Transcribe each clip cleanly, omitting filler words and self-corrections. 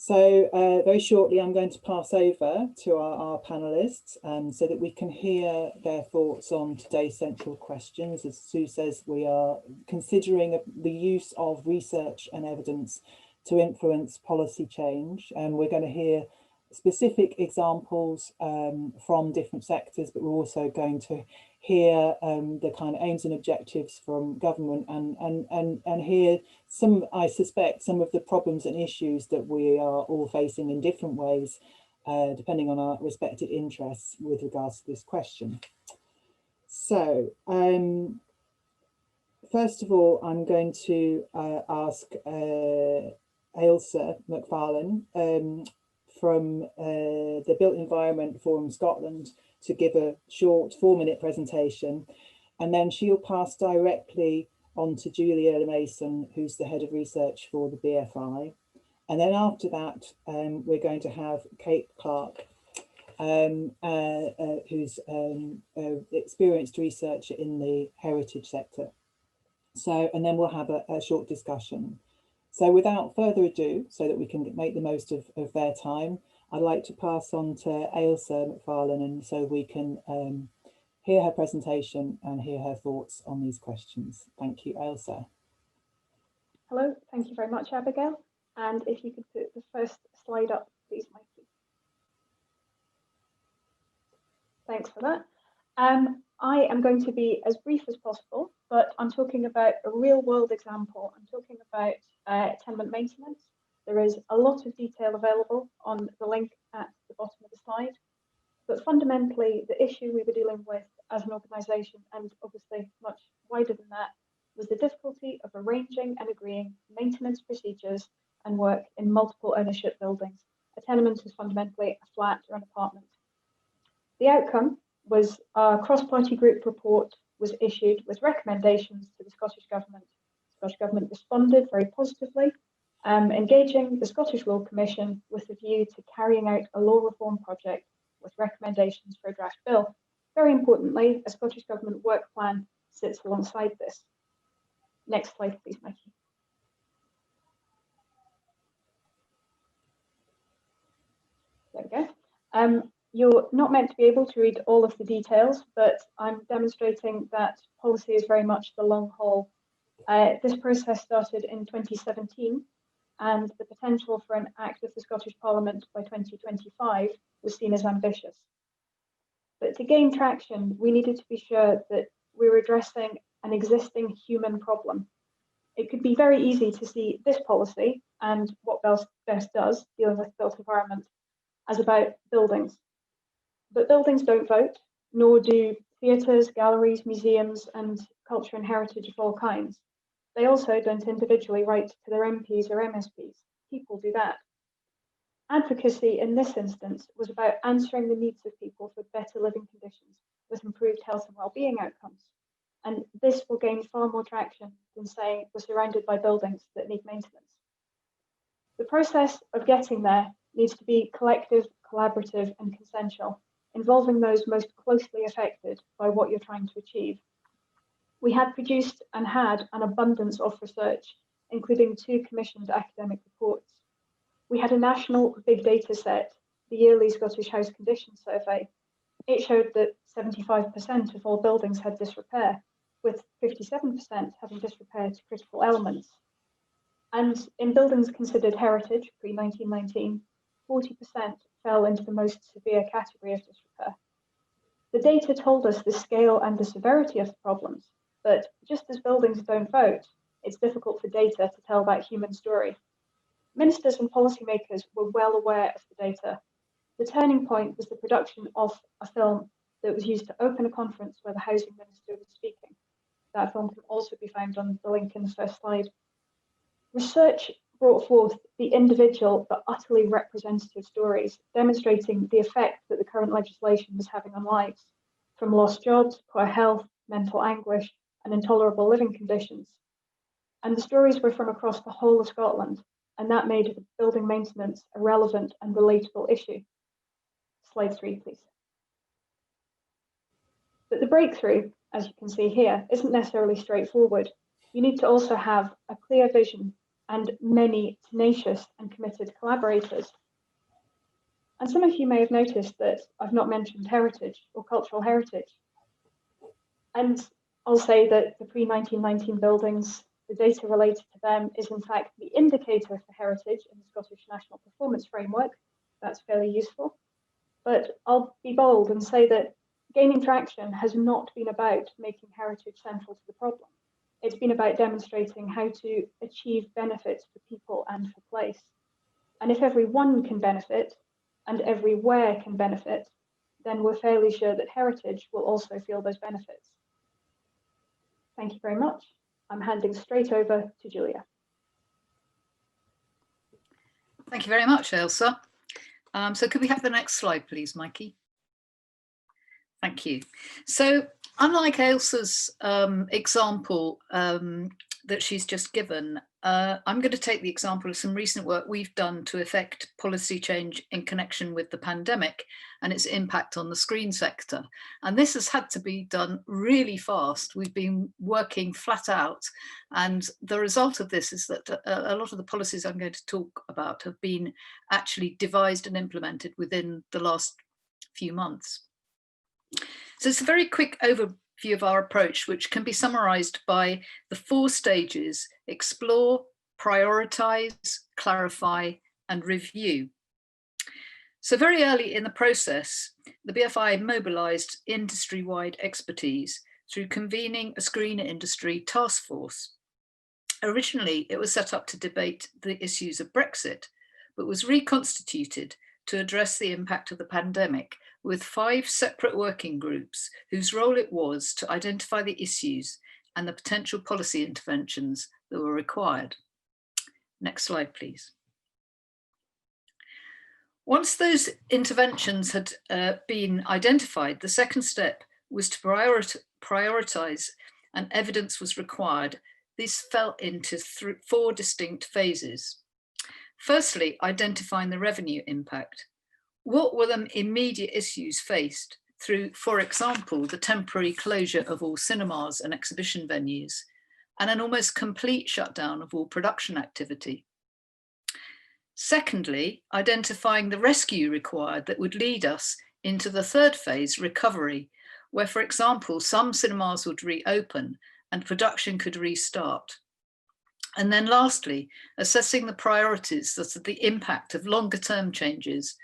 So very shortly, I'm going to pass over to our panelists so that we can hear their thoughts on today's central questions. As Sue says, we are considering the use of research and evidence to influence policy change, and we're going to hear specific examples from different sectors, but we're also going to hear the kind of aims and objectives from government and hear some, I suspect, some of the problems and issues that we are all facing in different ways, depending on our respective interests with regards to this question. So, first of all, I'm going to ask Ailsa McFarlane from the Built Environment Forum Scotland to give a short 4-minute presentation, and then she'll pass directly on to Julia Mason, who's the head of research for the BFI. And then after that, we're going to have Kate Clark, who's an experienced researcher in the heritage sector. So, and then we'll have a short discussion. So without further ado, so that we can make the most of their time, I'd like to pass on to Ailsa McFarlane, and so we can hear her presentation and hear her thoughts on these questions. Thank you, Ailsa. Hello, thank you very much, Abigail. And if you could put the first slide up, please, Mikey. Thanks for that. I am going to be as brief as possible, but I'm talking about a real world example. I'm talking about tenement maintenance. There is a lot of detail available on the link at the bottom of the slide, but fundamentally the issue we were dealing with as an organisation, and obviously much wider than that, was the difficulty of arranging and agreeing maintenance procedures and work in multiple ownership buildings. A tenement is fundamentally a flat or an apartment. The outcome was a cross-party group report was issued with recommendations to the Scottish Government. The Scottish Government responded very positively, engaging the Scottish Law Commission with a view to carrying out a law reform project with recommendations for a draft bill. Very importantly, a Scottish Government work plan sits alongside this. Next slide, please, Mikey. There we go. You're not meant to be able to read all of the details, but I'm demonstrating that policy is very much the long haul. This process started in 2017, and the potential for an Act of the Scottish Parliament by 2025 was seen as ambitious. But to gain traction, we needed to be sure that we were addressing an existing human problem. It could be very easy to see this policy and what BESS does, dealing with built environment, as about buildings. But buildings don't vote, nor do theatres, galleries, museums, and culture and heritage of all kinds. They also don't individually write to their MPs or MSPs. People do that. Advocacy in this instance was about answering the needs of people for better living conditions with improved health and well-being outcomes. And this will gain far more traction than saying we're surrounded by buildings that need maintenance. The process of getting there needs to be collective, collaborative, and consensual, involving those most closely affected by what you're trying to achieve. We had produced and had an abundance of research, including 2 commissioned academic reports. We had a national big data set, the yearly Scottish House Condition Survey. It showed that 75% of all buildings had disrepair, with 57% having disrepair to critical elements. And in buildings considered heritage pre-1919, 40% fell into the most severe category of disrepair. The data told us the scale and the severity of the problems, but just as buildings don't vote, it's difficult for data to tell that human story. Ministers and policymakers were well aware of the data. The turning point was the production of a film that was used to open a conference where the housing minister was speaking. That film can also be found on the link in the first slide. Research brought forth the individual but utterly representative stories, demonstrating the effect that the current legislation was having on lives, from lost jobs, poor health, mental anguish, and intolerable living conditions. And the stories were from across the whole of Scotland, and that made building maintenance a relevant and relatable issue. Slide 3, please. But the breakthrough, as you can see here, isn't necessarily straightforward. You need to also have a clear vision and many tenacious and committed collaborators. And some of you may have noticed that I've not mentioned heritage or cultural heritage. And I'll say that the pre-1919 buildings, the data related to them is in fact the indicator for heritage in the Scottish National Performance Framework. That's fairly useful. But I'll be bold and say that gaining traction has not been about making heritage central to the problem. It's been about demonstrating how to achieve benefits for people and for place. And if everyone can benefit and everywhere can benefit, then we're fairly sure that heritage will also feel those benefits. Thank you very much. I'm handing straight over to Julia. Thank you very much, Ailsa. So could we have the next slide, please, Mikey? Thank you. So unlike Ailsa's example that she's just given, I'm going to take the example of some recent work we've done to affect policy change in connection with the pandemic and its impact on the screen sector. And this has had to be done really fast. We've been working flat out. And the result of this is that a lot of the policies I'm going to talk about have been actually devised and implemented within the last few months. So it's a very quick overview of our approach, which can be summarized by the 4 stages: explore, prioritize, clarify, and review. So very early in the process, the BFI mobilized industry-wide expertise through convening a screen industry task force. Originally, it was set up to debate the issues of Brexit, but was reconstituted to address the impact of the pandemic with 5 separate working groups whose role it was to identify the issues and the potential policy interventions that were required. Next slide, please. Once those interventions had been identified, the second step was to prioritize, and evidence was required. This fell into 4 distinct phases. Firstly, identifying the revenue impact. What were the immediate issues faced through, for example, the temporary closure of all cinemas and exhibition venues, and an almost complete shutdown of all production activity? Secondly, identifying the rescue required that would lead us into the third phase, recovery, where, for example, some cinemas would reopen and production could restart. And then lastly, assessing the priorities that are the impact of longer term changes,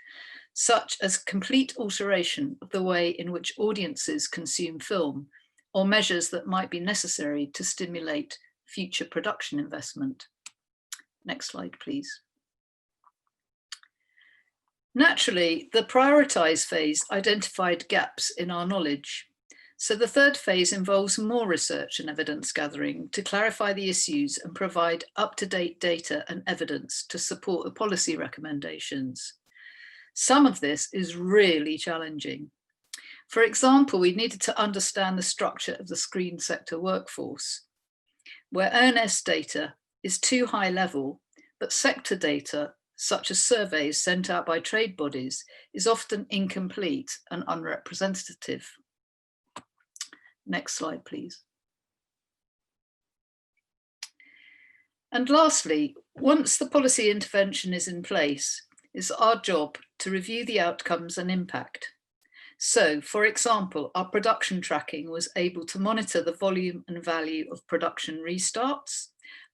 such as complete alteration of the way in which audiences consume film, or measures that might be necessary to stimulate future production investment. Next slide, please. Naturally, the prioritize phase identified gaps in our knowledge. So the third phase involves more research and evidence gathering to clarify the issues and provide up-to-date data and evidence to support the policy recommendations. Some of this is really challenging. For example, we needed to understand the structure of the screen sector workforce, where ONS data is too high level, but sector data, such as surveys sent out by trade bodies, is often incomplete and unrepresentative. Next slide, please. And lastly, once the policy intervention is in place, it's our job to review the outcomes and impact. So, for example, our production tracking was able to monitor the volume and value of production restarts,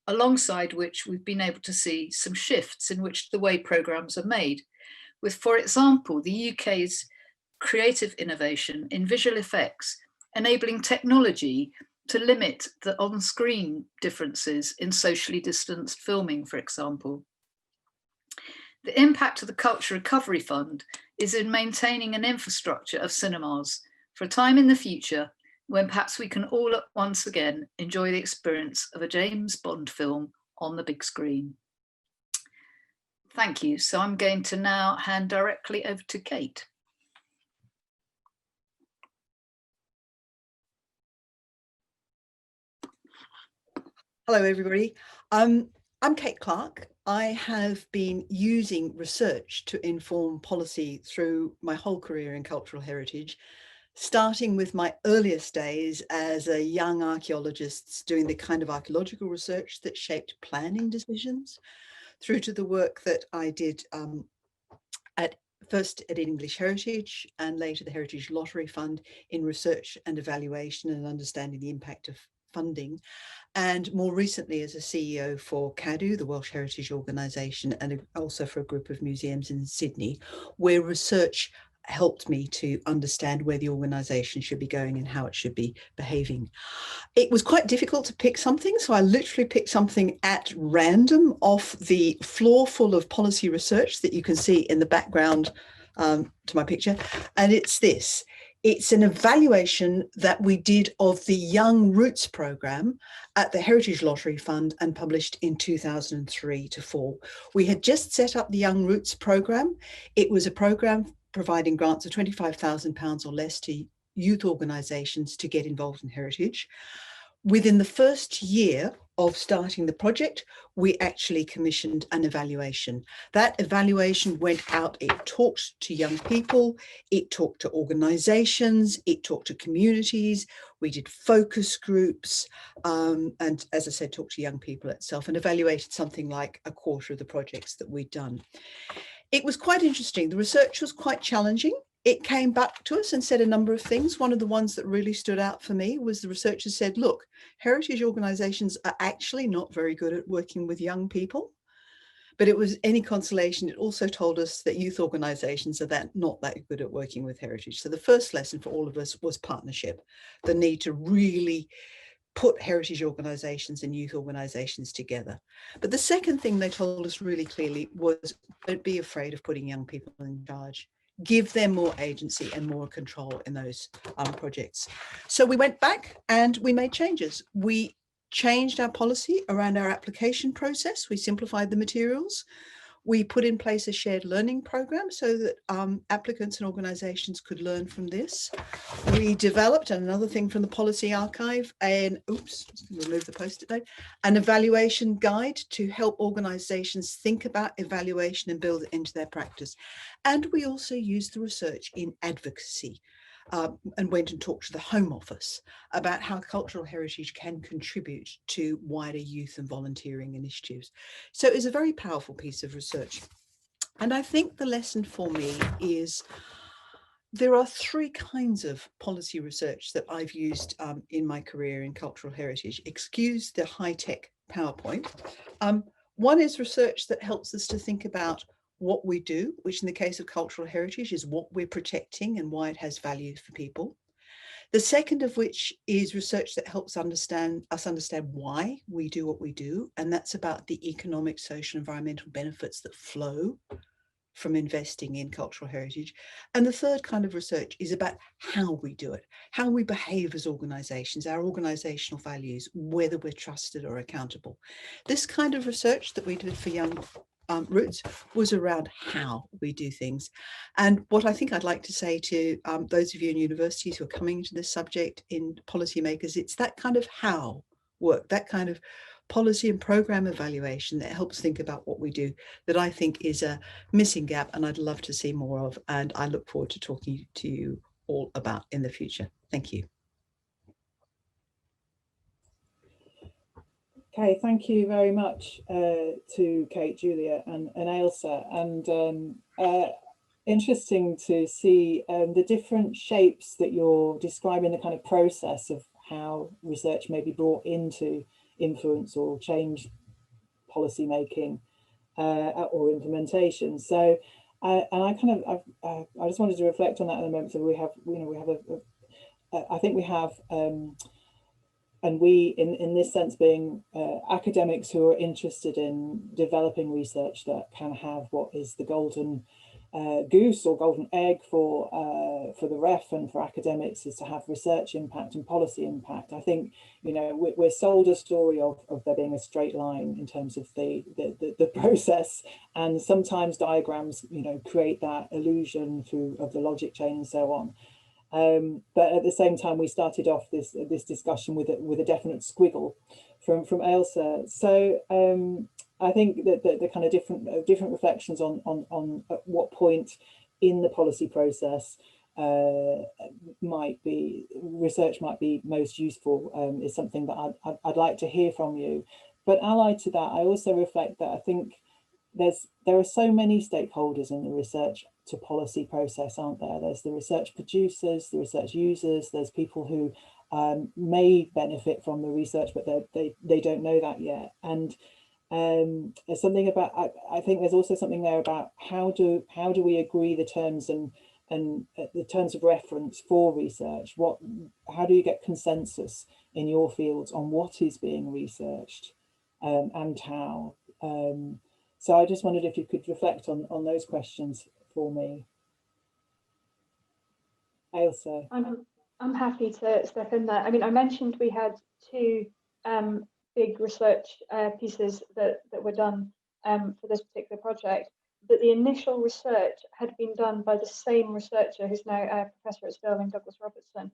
alongside which we've been able to see some shifts in which the way programmes are made, with, for example, the UK's creative innovation in visual effects, enabling technology to limit the on-screen differences in socially distanced filming, for example. The impact of the Culture Recovery Fund is in maintaining an infrastructure of cinemas for a time in the future when perhaps we can all once again enjoy the experience of a James Bond film on the big screen. Thank you. So I'm going to now hand directly over to Kate. Hello, everybody. I'm Kate Clark. I have been using research to inform policy through my whole career in cultural heritage, starting with my earliest days as a young archaeologist doing the kind of archaeological research that shaped planning decisions, through to the work that I did first at English Heritage and later the Heritage Lottery Fund in research and evaluation and understanding the impact of funding. And more recently as a CEO for CADU, the Welsh Heritage Organisation, and also for a group of museums in Sydney, where research helped me to understand where the organisation should be going and how it should be behaving. It was quite difficult to pick something, so I literally picked something at random off the floor full of policy research that you can see in the background to my picture, and it's this. It's an evaluation that we did of the Young Roots programme at the Heritage Lottery Fund and published in 2003 to 4. We had just set up the Young Roots programme. It was a programme providing grants of £25,000 or less to youth organisations to get involved in heritage. Within the first year of starting the project, we actually commissioned an evaluation. That evaluation went out, it talked to young people, it talked to organisations, it talked to communities, we did focus groups, and as I said, talked to young people itself, and evaluated something like a quarter of the projects that we'd done. It was quite interesting. The research was quite challenging. It came back to us and said a number of things. One of the ones that really stood out for me was the researchers said, look, heritage organisations are actually not very good at working with young people. But it was any consolation, it also told us that youth organisations are not that good at working with heritage. So the first lesson for all of us was partnership, the need to really put heritage organisations and youth organisations together. But the second thing they told us really clearly was, don't be afraid of putting young people in charge. Give them more agency and more control in those projects. So we went back and we made changes. We changed our policy around our application process. We simplified the materials. We put in place a shared learning program so that applicants and organisations could learn from this. We developed, and another thing from the policy archive, remove the post-it note, an evaluation guide to help organisations think about evaluation and build it into their practice. And we also used the research in advocacy. And went and talked to the Home Office about how cultural heritage can contribute to wider youth and volunteering initiatives. So it's a very powerful piece of research. And I think the lesson for me is there are three kinds of policy research that I've used in my career in cultural heritage. Excuse the high-tech PowerPoint. One is research that helps us to think about what we do, which in the case of cultural heritage is what we're protecting and why it has value for people. The second of which is research that helps us understand why we do what we do, and that's about the economic, social, environmental benefits that flow from investing in cultural heritage. And the third kind of research is about how we do it, how we behave as organisations, our organisational values, whether we're trusted or accountable. This kind of research that we did for Young Roots was around how we do things. And what I think I'd like to say to those of you in universities who are coming into this subject in policymakers, it's that kind of how work, that kind of policy and program evaluation that helps think about what we do, that I think is a missing gap and I'd love to see more of, and I look forward to talking to you all about in the future. Thank you. Okay, thank you very much to Kate, Julia and Ailsa, and interesting to see the different shapes that you're describing, the kind of process of how research may be brought into influence or change policy making or implementation. So, and I just wanted to reflect on that in a moment. So we have, I think we have. And we, in this sense, being academics who are interested in developing research that can have what is the golden goose or golden egg for the ref and for academics, is to have research impact and policy impact. I think, we're sold a story of there being a straight line in terms of the process, and sometimes diagrams, create that illusion of the logic chain and so on. But at the same time, we started off this discussion with a definite squiggle from Ailsa. So I think that the kind of different reflections on at what point in the policy process research might be most useful is something that I'd like to hear from you. But allied to that, I also reflect that I think there are so many stakeholders in the research to policy process, aren't there? There's the research producers, the research users, there's people who may benefit from the research, but they don't know that yet. And there's something about, I think there's also something there about how do we agree the terms and the terms of reference for research? How do you get consensus in your fields on what is being researched and how? So I just wondered if you could reflect on those questions for me. Ailsa. I'm happy to step in there. I mean, I mentioned we had two big research pieces that were done for this particular project, but the initial research had been done by the same researcher who's now a professor at Stirling, Douglas Robertson,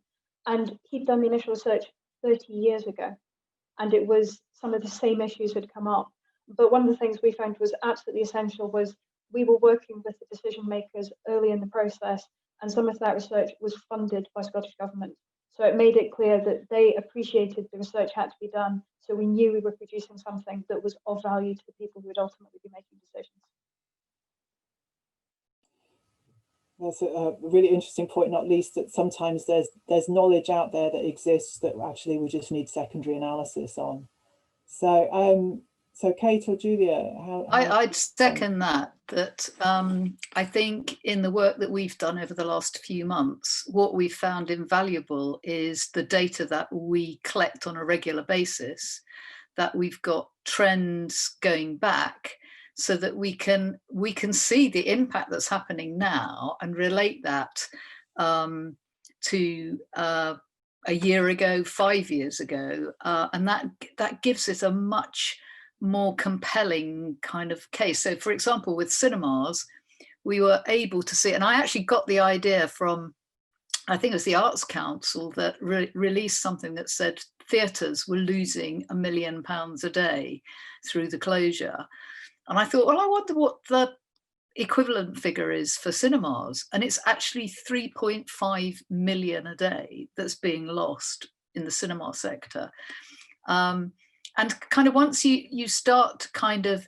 and he'd done the initial research 30 years ago, and it was some of the same issues had come up. But one of the things we found was absolutely essential was we were working with the decision makers early in the process, and some of that research was funded by Scottish Government. So it made it clear that they appreciated the research had to be done. So we knew we were producing something that was of value to the people who would ultimately be making decisions. That's a really interesting point, not least that sometimes there's knowledge out there that exists that actually we just need secondary analysis on. So so Kate or Julia, I'd second that I think in the work that we've done over the last few months, what we've found invaluable is the data that we collect on a regular basis, that we've got trends going back, so that we can see the impact that's happening now and relate that to a year ago, 5 years ago, and that gives it a much more compelling kind of case. So for example, with cinemas, we were able to see, and I actually got the idea from, I think it was the Arts Council that released something that said theatres were losing £1 million a day through the closure. And I thought, well, I wonder what the equivalent figure is for cinemas. And it's actually 3.5 million a day that's being lost in the cinema sector. And kind of once you start to kind of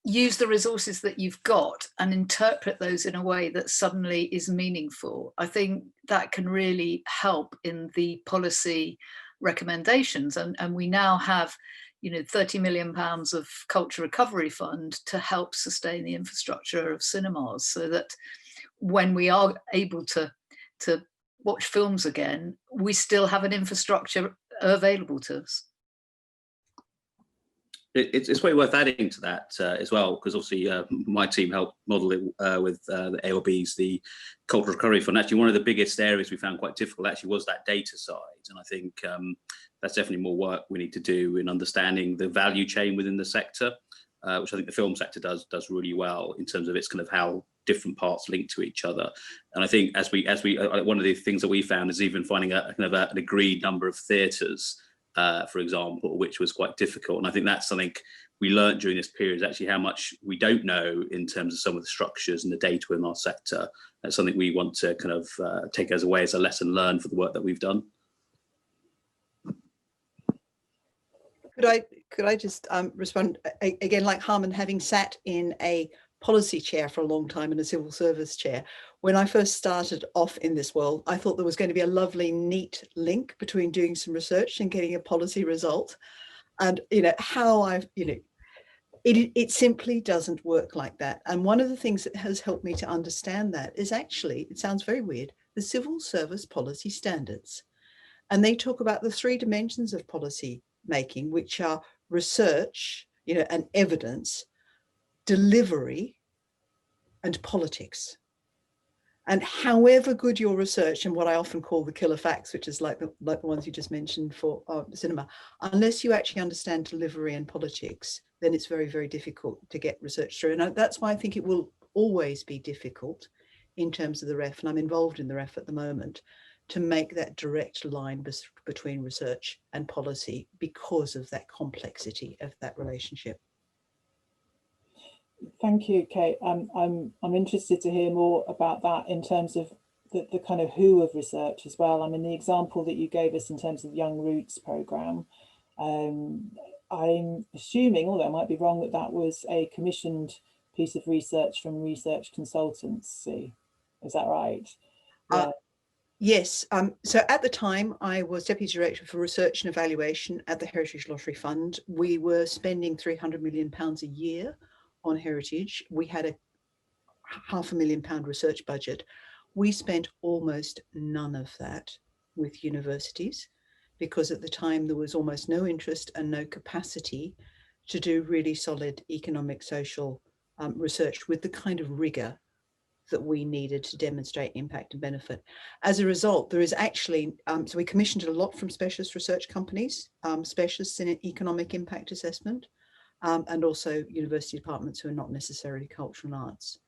use the resources that you've got and interpret those in a way that suddenly is meaningful, I think that can really help in the policy recommendations. And we now have, you know, £30 million of Culture Recovery Fund to help sustain the infrastructure of cinemas, so that when we are able to watch films again, we still have an infrastructure available to us. It's way worth adding to that as well, because obviously my team helped model it with the AOB's, the Cultural Recovery Fund. Actually, one of the biggest areas we found quite difficult actually was that data side. And I think that's definitely more work we need to do in understanding the value chain within the sector, which I think the film sector does really well in terms of its kind of how different parts link to each other. And I think as we one of the things that we found is even finding a kind of an agreed number of theatres, for example, which was quite difficult. And I think that's something we learned during this period, is actually how much we don't know in terms of some of the structures and the data in our sector. That's something we want to kind of take as a lesson learned for the work that we've done. Could I just respond again, like Harman, having sat in a policy chair for a long time and a civil service chair, when I first started off in this world, I thought there was going to be a lovely, neat link between doing some research and getting a policy result. And, you know, how I've, you know, it simply doesn't work like that. And one of the things that has helped me to understand that is actually, it sounds very weird, the Civil Service Policy Standards. And they talk about the 3 dimensions of policy making, which are research, you know, and evidence, delivery, and politics. And however good your research, and what I often call the killer facts, which is like the ones you just mentioned for cinema, unless you actually understand delivery and politics, then it's very, very difficult to get research through. And that's why I think it will always be difficult in terms of the REF, and I'm involved in the REF at the moment, to make that direct line between research and policy because of that complexity of that relationship. Thank you, Kate. I'm interested to hear more about that in terms of the kind of who of research as well. I mean, the example that you gave us in terms of Young Roots programme, I'm assuming, although I might be wrong, that that was a commissioned piece of research from Research Consultancy. Is that right? Yeah. Yes. So at the time, I was Deputy Director for Research and Evaluation at the Heritage Lottery Fund. We were spending £300 million a year on heritage. We had a £500,000 research budget. We spent almost none of that with universities, because at the time there was almost no interest and no capacity to do really solid economic, social research with the kind of rigor that we needed to demonstrate impact and benefit. As a result, there is actually, so we commissioned a lot from specialist research companies, specialists in economic impact assessment, and also university departments who are not necessarily cultural and arts.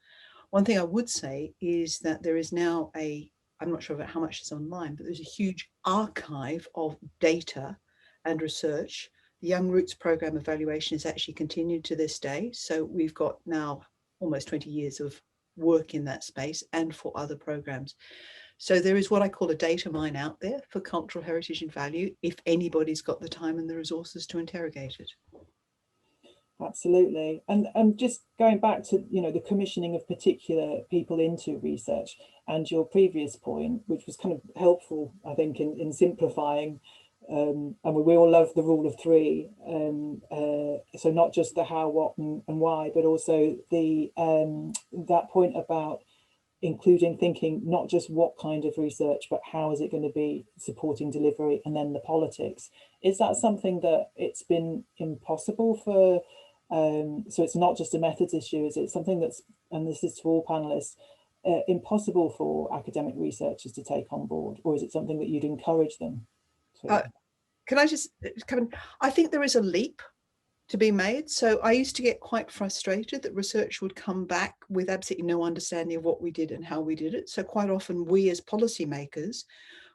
One thing I would say is that there is now I'm not sure about how much is online, but there's a huge archive of data and research. The Young Roots Programme evaluation is actually continued to this day. So we've got now almost 20 years of work in that space and for other programs. So there is what I call a data mine out there for cultural heritage and value, if anybody's got the time and the resources to interrogate it. Absolutely. And just going back to, you know, the commissioning of particular people into research and your previous point, which was kind of helpful, I think, in simplifying, and we all love the rule of three. So not just the how, what and why, but also the that point about including thinking not just what kind of research, but how is it going to be supporting delivery, and then the politics. Is that something that it's been impossible for, so it's not just a methods issue, is it something that's, and this is to all panelists, impossible for academic researchers to take on board, or is it something that you'd encourage them to? Can I just come in? I think there is a leap to be made. So I used to get quite frustrated that research would come back with absolutely no understanding of what we did and how we did it. So quite often we as policymakers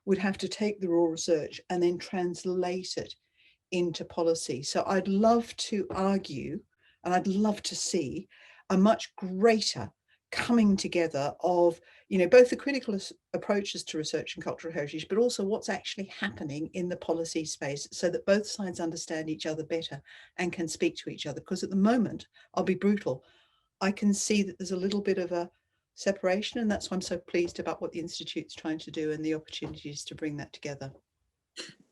would have to take the raw research and then translate it into policy. So I'd love to argue, and I'd love to see a much greater coming together of, you know, both the critical approaches to research and cultural heritage, but also what's actually happening in the policy space, so that both sides understand each other better and can speak to each other. Because at the moment, I'll be brutal, I can see that there's a little bit of a separation, and that's why I'm so pleased about what the Institute's trying to do and the opportunities to bring that together.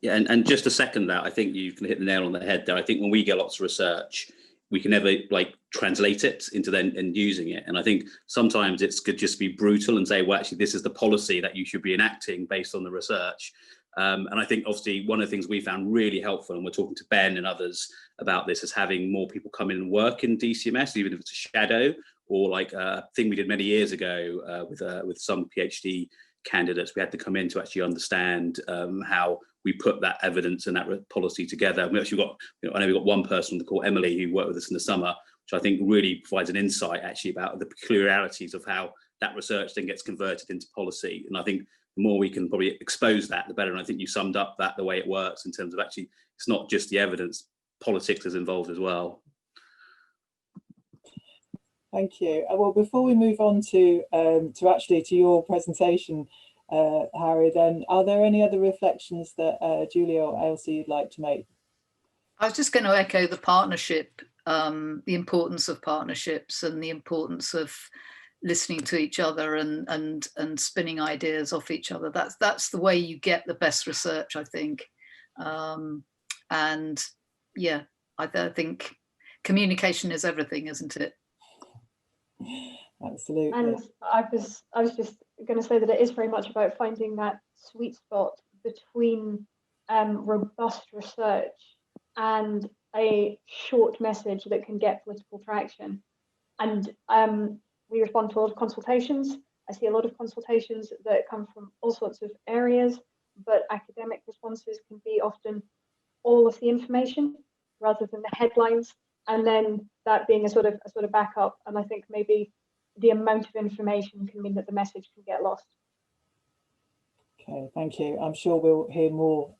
Yeah, and just to second that, I think you can hit the nail on the head there. I think when we get lots of research, we can never like translate it into then and using it. And I think sometimes it's could just be brutal and say, well, actually, this is the policy that you should be enacting based on the research. And I think obviously one of the things we found really helpful, and we're talking to Ben and others about this, is having more people come in and work in DCMS, even if it's a shadow, or like a thing we did many years ago with some PhD candidates. We had to come in to actually understand how we put that evidence and that policy together. We actually got, you know, I know we've got one person on the call, Emily, who worked with us in the summer, which I think really provides an insight actually about the peculiarities of how that research then gets converted into policy. And I think the more we can probably expose that, the better. And I think you summed up that the way it works in terms of actually, it's not just the evidence, politics is involved as well. Thank you. Well, before we move on to your presentation, Harry, then are there any other reflections that Julia or Ailsa you'd like to make? I was just going to echo the partnership, the importance of partnerships and the importance of listening to each other and spinning ideas off each other. That's the way you get the best research, I think. And yeah, I think communication is everything, isn't it? Absolutely. And I was just going to say that it is very much about finding that sweet spot between robust research and a short message that can get political traction. And we respond to a lot of consultations. I see a lot of consultations that come from all sorts of areas, but academic responses can be often all of the information rather than the headlines, and then that being a sort of backup. And I think maybe the amount of information can mean that the message can get lost. Okay, thank you. I'm sure we'll hear more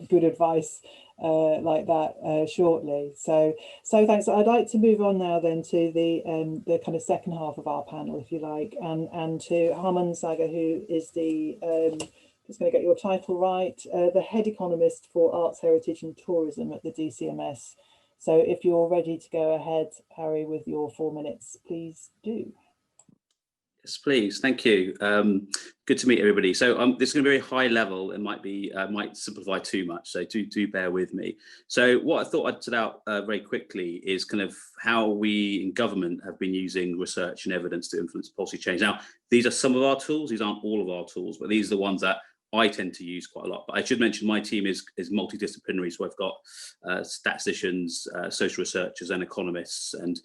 good advice like that shortly. So thanks. I'd like to move on now then to the kind of second half of our panel, if you like, and to Harman Sagar, who is the just going to get your title right, the head economist for arts, heritage and tourism at the DCMS. So if you're ready to go ahead, Harry, with your 4 minutes, please do. Yes, please. Thank you. Good to meet everybody. So this is going to be very high level and might simplify too much. So do bear with me. So what I thought I'd set out very quickly is kind of how we in government have been using research and evidence to influence policy change. Now, these are some of our tools. These aren't all of our tools, but these are the ones that I tend to use quite a lot. But I should mention my team is multidisciplinary. So I've got statisticians, social researchers and economists, and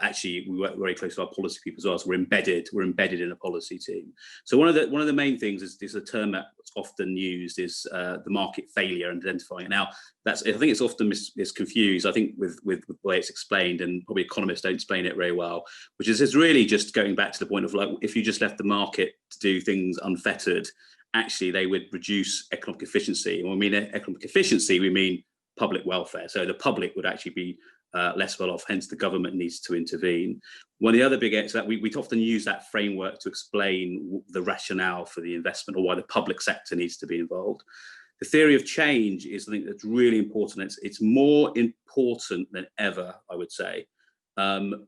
actually we work very close to our policy people as well. So we're embedded in a policy team. So one of the main things is a term that's often used is the market failure and identifying it. Now I think it's often confused, I think, with the way it's explained, and probably economists don't explain it very well, which is really just going back to the point of, like, if you just left the market to do things unfettered, actually they would reduce economic efficiency. And when we mean economic efficiency, we mean public welfare. So the public would actually be less well off, hence the government needs to intervene. One of the other big areas that we often use that framework to explain the rationale for the investment or why the public sector needs to be involved. The theory of change is something that's really important. It's more important than ever, I would say,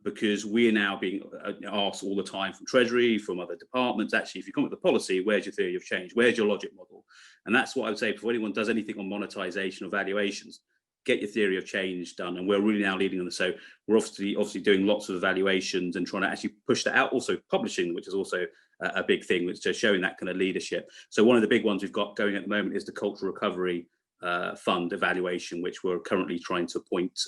because we are now being asked all the time from Treasury, from other departments, actually, if you come up with a policy, where's your theory of change? Where's your logic model? And that's what I would say before anyone does anything on monetization or valuations, get your theory of change done. And we're really now leading on this. So we're obviously doing lots of evaluations and trying to actually push that out. Also publishing, which is also a big thing, which is showing that kind of leadership. So one of the big ones we've got going at the moment is the Cultural Recovery Fund evaluation, which we're currently trying to appoint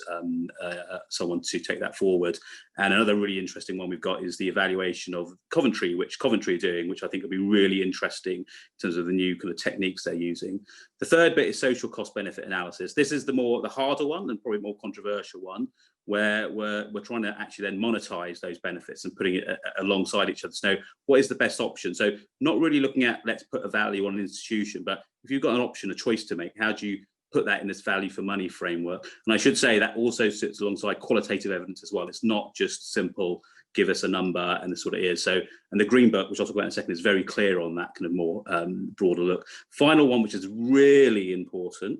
someone to take that forward. And another really interesting one we've got is the evaluation of Coventry, which Coventry are doing, which I think will be really interesting in terms of the new kind of techniques they're using. The third bit is social cost benefit analysis. This is the harder one and probably more controversial one, where we're trying to actually then monetize those benefits and putting it alongside each other. So what is the best option? So not really looking at, let's put a value on an institution, but if you've got an option, a choice to make, how do you put that in this value for money framework? And I should say that also sits alongside qualitative evidence as well. It's not just simple, give us a number and this is what it is. So, and the Green Book, which I'll talk about in a second, is very clear on that kind of more broader look. Final one, which is really important,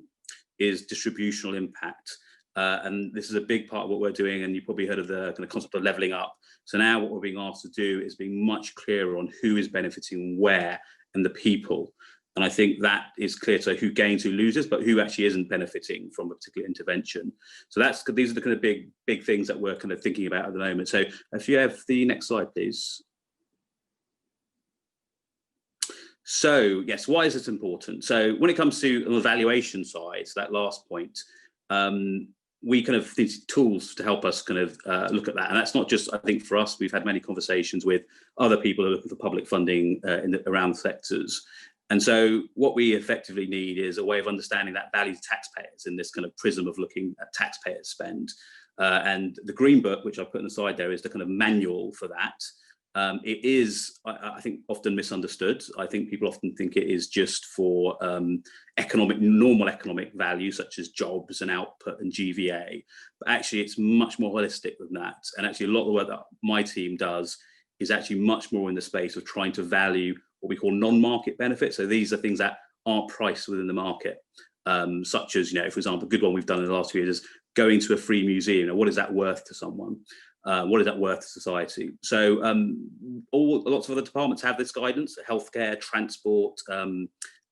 is distributional impact. And this is a big part of what we're doing, and you probably heard of the kind of concept of levelling up. So now what we're being asked to do is being much clearer on who is benefiting where and the people. And I think that is clear. So who gains, who loses, but who actually isn't benefiting from a particular intervention. So these are the kind of big things that we're kind of thinking about at the moment. So if you have the next slide, please. So yes, why is this important? So when it comes to the evaluation side, so that last point, we kind of need tools to help us kind of look at that. And that's not just, I think, for us. We've had many conversations with other people who are looking for public funding around sectors. And so what we effectively need is a way of understanding that value to taxpayers in this kind of prism of looking at taxpayers' spend. And the Green Book, which I put on the side there, is the kind of manual for that. It is, I think, often misunderstood. I think people often think it is just for normal economic value, such as jobs and output and GVA. But actually, it's much more holistic than that. And actually, a lot of the work that my team does is actually much more in the space of trying to value what we call non-market benefits. So these are things that aren't priced within the market, such as, for example, a good one we've done in the last few years is going to a free museum. Now, what is that worth to someone? What is that worth to society? So lots of other departments have this guidance: healthcare, transport,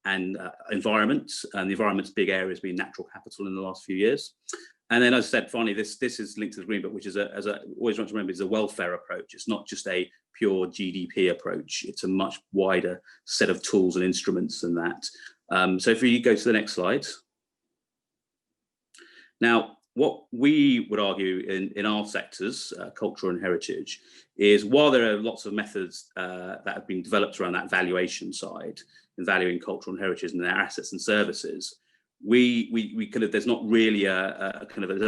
and environment. And the environment's big area has been natural capital in the last few years. And then, as I said, finally, this is linked to the Green Book, which is always want to remember, is a welfare approach. It's not just a pure GDP approach. It's a much wider set of tools and instruments than that. So if you go to the next slide. Now, what we would argue in our sectors, culture and heritage, is while there are lots of methods that have been developed around that valuation side, in valuing cultural and heritage and their assets and services, we kind of, there's not really a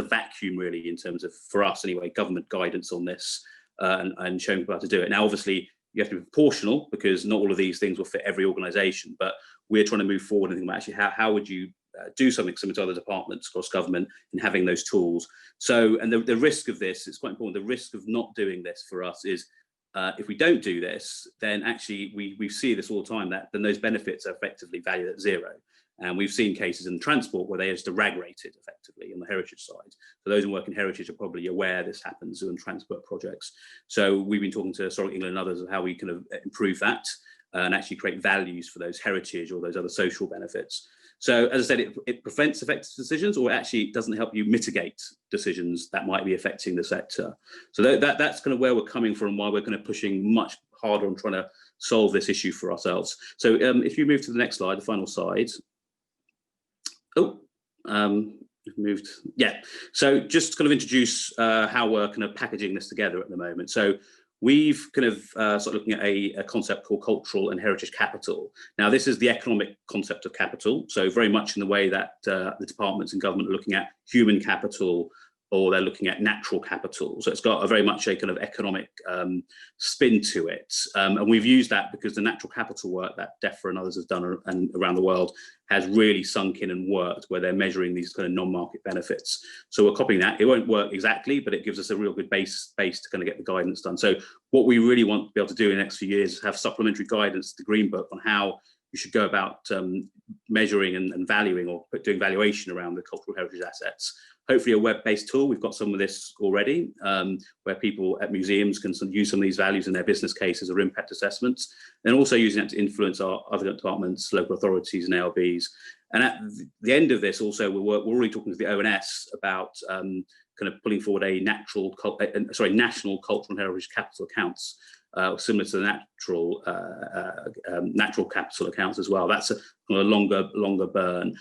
vacuum really in terms of, for us anyway, government guidance on this and showing people how to do it. Now, obviously, you have to be proportional, because not all of these things will fit every organisation. But we're trying to move forward and think about actually how would you do something similar to other departments across government in having those tools. So, and the risk of this, it's quite important, the risk of not doing this for us is if we don't do this, then actually we see this all the time, that then those benefits are effectively valued at zero. And we've seen cases in transport where they just rag rated effectively on the heritage side. So those who work in heritage are probably aware this happens in transport projects. So we've been talking to Historic England and others of how we can improve that and actually create values for those heritage or those other social benefits. So as I said, it prevents effective decisions, or actually it doesn't help you mitigate decisions that might be affecting the sector. So that's kind of where we're coming from, why we're kind of pushing much harder on trying to solve this issue for ourselves. So if you move to the next slide, the final slide. Moved. Yeah. So just kind of introduce how we're kind of packaging this together at the moment. So we've kind of started looking at a concept called cultural and heritage capital. Now, this is the economic concept of capital. So very much in the way that the departments and government are looking at human capital, or they're looking at natural capital. So it's got a very much a kind of economic spin to it. And we've used that because the natural capital work that DEFRA and others have done around the world has really sunk in and worked, where they're measuring these kind of non-market benefits. So we're copying that. It won't work exactly, but it gives us a real good base to kind of get the guidance done. So what we really want to be able to do in the next few years is have supplementary guidance to the Green Book on how you should go about measuring and valuing, or doing valuation around the cultural heritage assets. Hopefully a web-based tool. We've got some of this already, where people at museums can use some of these values in their business cases or impact assessments, and also using that to influence our other departments, local authorities and ALBs. And at the end of this, also, we're already talking to the ONS about kind of pulling forward a national cultural and heritage capital accounts, similar to the natural capital accounts as well. That's a longer burn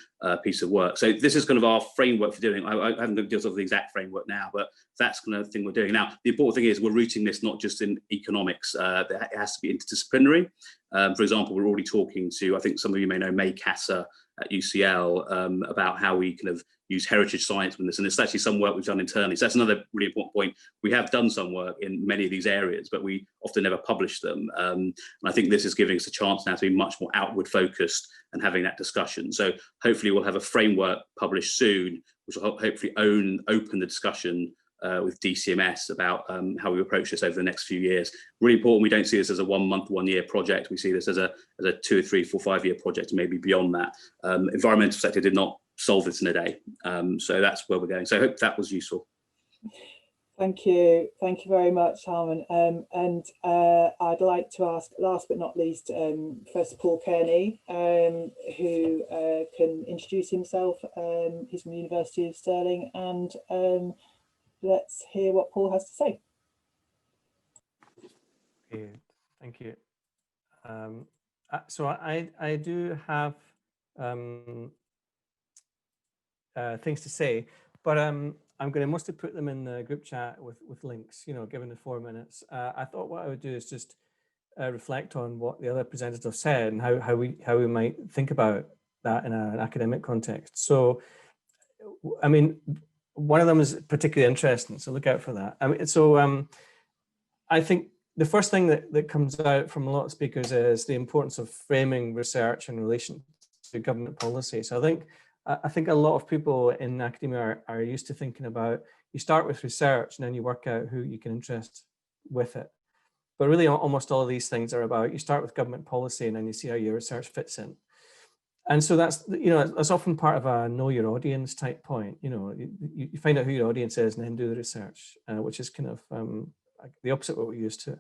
piece of work. So this is kind of our framework for doing. I haven't got details of the exact framework now, but that's kind of the thing we're doing. Now, the important thing is we're rooting this not just in economics. It has to be interdisciplinary. For example, we're already talking to, I think some of you may know, May Kasser at UCL about how we kind of use heritage science with this, and it's actually some work we've done internally. So that's another really important point. We have done some work in many of these areas, but we often never publish them. And I think this is giving us a chance now to be much more outward focused and having that discussion. So hopefully we'll have a framework published soon, which will hopefully open the discussion with DCMS about how we approach this over the next few years. Really important, we don't see this as a 1 month, 1 year project. We see this as a 2 or 3, 4, 5 year project, maybe beyond that. Environmental sector did not solve this in a day. So that's where we're going. So I hope that was useful. Thank you very much, Harman. And I'd like to ask, last but not least, Professor Paul Kearney, who can introduce himself. He's from the University of Stirling, and let's hear what Paul has to say. Okay, thank you. So I do have things to say, but I'm going to mostly put them in the group chat with links, given the 4 minutes. I thought what I would do is just reflect on what the other presenters have said and how we might think about that in an academic context. So, I mean, one of them is particularly interesting, so look out for that. I think the first thing that comes out from a lot of speakers is the importance of framing research in relation to government policy. So I think a lot of people in academia are used to thinking about, you start with research and then you work out who you can interest with it. But really almost all of these things are about, you start with government policy and then you see how your research fits in. And so that's often part of a know your audience type point. You find out who your audience is and then do the research, which is kind of the opposite of what we're used to.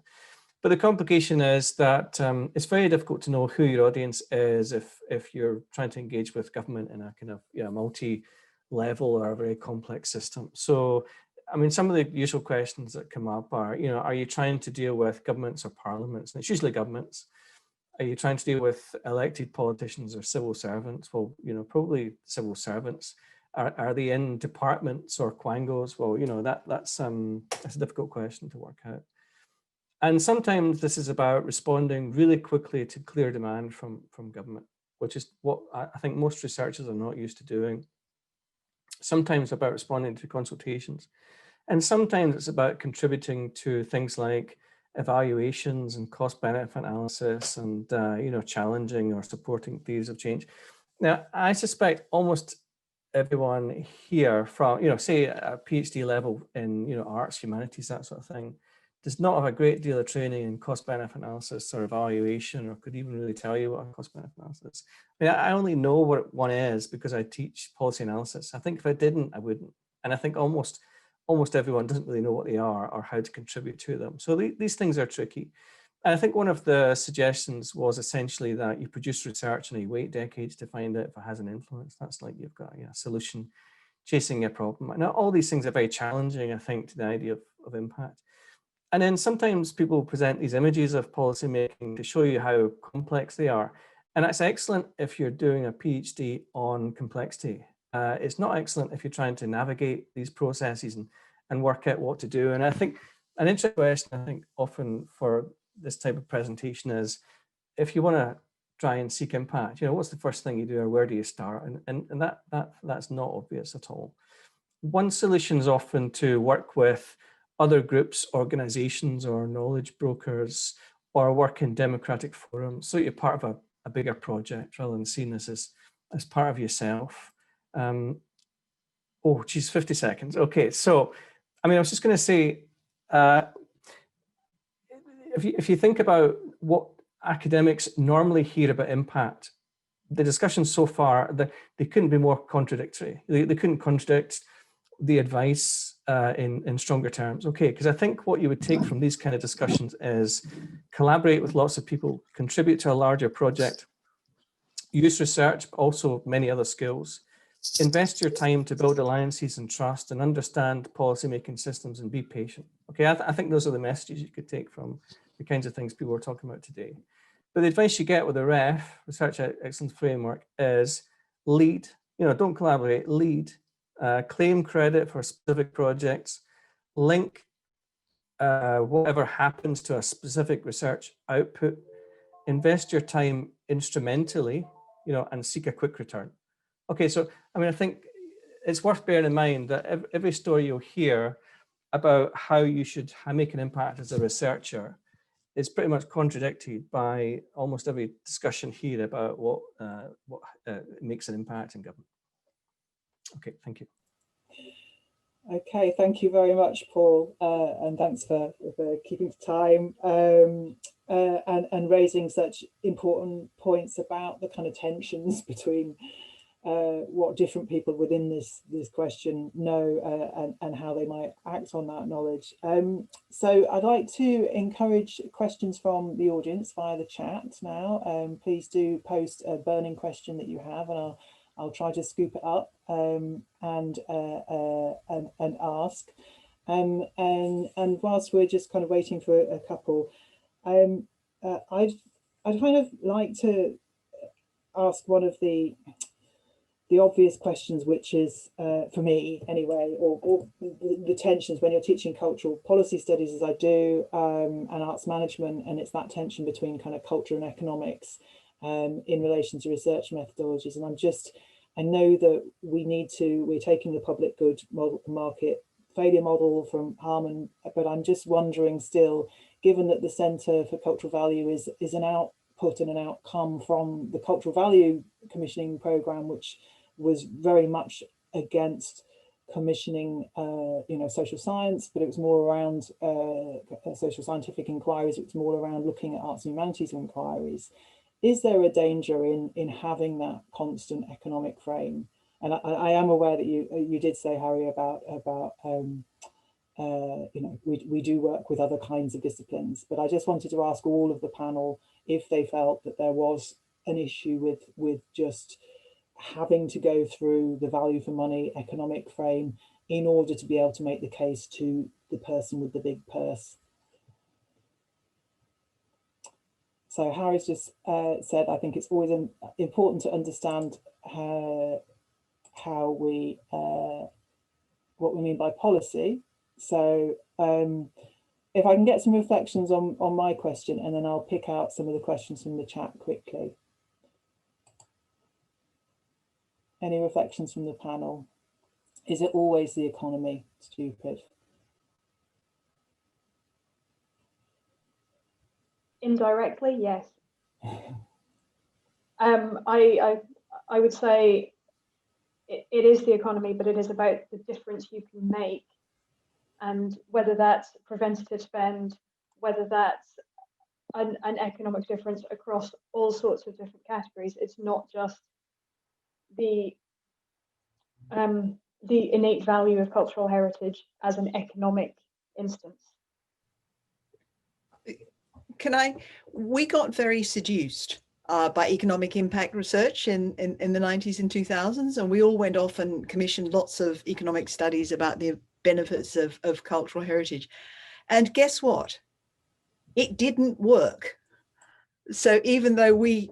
But the complication is that it's very difficult to know who your audience is if you're trying to engage with government in a kind of multi-level or a very complex system. So, I mean, some of the usual questions that come up are, are you trying to deal with governments or parliaments? And it's usually governments. Are you trying to deal with elected politicians or civil servants? Well, probably civil servants. Are they in departments or quangos? Well, that's a difficult question to work out. And sometimes this is about responding really quickly to clear demand from government, which is what I think most researchers are not used to doing. Sometimes about responding to consultations. And sometimes it's about contributing to things like evaluations and cost benefit analysis and, you know, challenging or supporting theories of change. Now, I suspect almost everyone here from, you know, say a PhD level in, you know, arts, humanities, that sort of thing, does not have a great deal of training in cost benefit analysis or evaluation, or could even really tell you what a cost benefit analysis is. I mean, I only know what one is because I teach policy analysis. I think if I didn't, I wouldn't. And I think almost everyone doesn't really know what they are or how to contribute to them. So these things are tricky. And I think one of the suggestions was essentially that you produce research and you wait decades to find out if it has an influence. That's like you've got a solution chasing a problem. And all these things are very challenging, I think, to the idea of impact. And then sometimes people present these images of policymaking to show you how complex they are. And that's excellent if you're doing a PhD on complexity. It's not excellent if you're trying to navigate these processes and work out what to do. And I think an interesting question, I think, often for this type of presentation is, if you want to try and seek impact, you know, what's the first thing you do, or where do you start? And that's not obvious at all. One solution is often to work with other groups, organizations, or knowledge brokers, or work in democratic forums. So you're part of a bigger project rather than seeing this as part of yourself. Oh, geez, 50 seconds. Okay, so, I mean, I was just going to say, if you think about what academics normally hear about impact, the discussions so far, they couldn't be more contradictory. They couldn't contradict the advice in stronger terms. Okay, because I think what you would take from these kind of discussions is collaborate with lots of people, contribute to a larger project, use research, but also many other skills. Invest your time to build alliances and trust, and understand policymaking systems, and be patient. Okay, I think those are the messages you could take from the kinds of things people were talking about today. But the advice you get with the REF, Research Excellence Framework, is lead. You know, don't collaborate, lead. Claim credit for specific projects. Link whatever happens to a specific research output. Invest your time instrumentally, you know, and seek a quick return. Okay, so I mean, I think it's worth bearing in mind that every story you'll hear about how you should make an impact as a researcher is pretty much contradicted by almost every discussion here about what makes an impact in government. Okay, thank you. Okay, thank you very much, Paul, and thanks for keeping to time and raising such important points about the kind of tensions between what different people within this question know and how they might act on that knowledge. So I'd like to encourage questions from the audience via the chat now. Please do post a burning question that you have, and I'll try to scoop it up and ask. And whilst we're just kind of waiting for a couple, I'd kind of like to ask one of the obvious questions, which is for me anyway, or the tensions when you're teaching cultural policy studies, as I do, and arts management, and it's that tension between kind of culture and economics in relation to research methodologies. And I know that we're taking the public good model, market failure model from Harman, but I'm just wondering still, given that the Centre for Cultural Value is an output and an outcome from the Cultural Value Commissioning Programme, which was very much against commissioning, social science, but it was more around social scientific inquiries. It was more around looking at arts and humanities inquiries. Is there a danger in having that constant economic frame? And I am aware that you did say, Harry, about we do work with other kinds of disciplines, but I just wanted to ask all of the panel if they felt that there was an issue with just having to go through the value for money economic frame in order to be able to make the case to the person with the big purse. So Harry's just said, I think it's always important to understand how we what we mean by policy. So if I can get some reflections on my question, and then I'll pick out some of the questions from the chat quickly. Any reflections from the panel? Is it always the economy, stupid? indirectly, yes. I would say it is the economy, but it is about the difference you can make, and whether that's preventative spend, whether that's an economic difference across all sorts of different categories. It's not just the innate value of cultural heritage as an economic instance. We got very seduced by economic impact research in the 90s and 2000s, and we all went off and commissioned lots of economic studies about the benefits of cultural heritage. And guess what? It didn't work. So even though we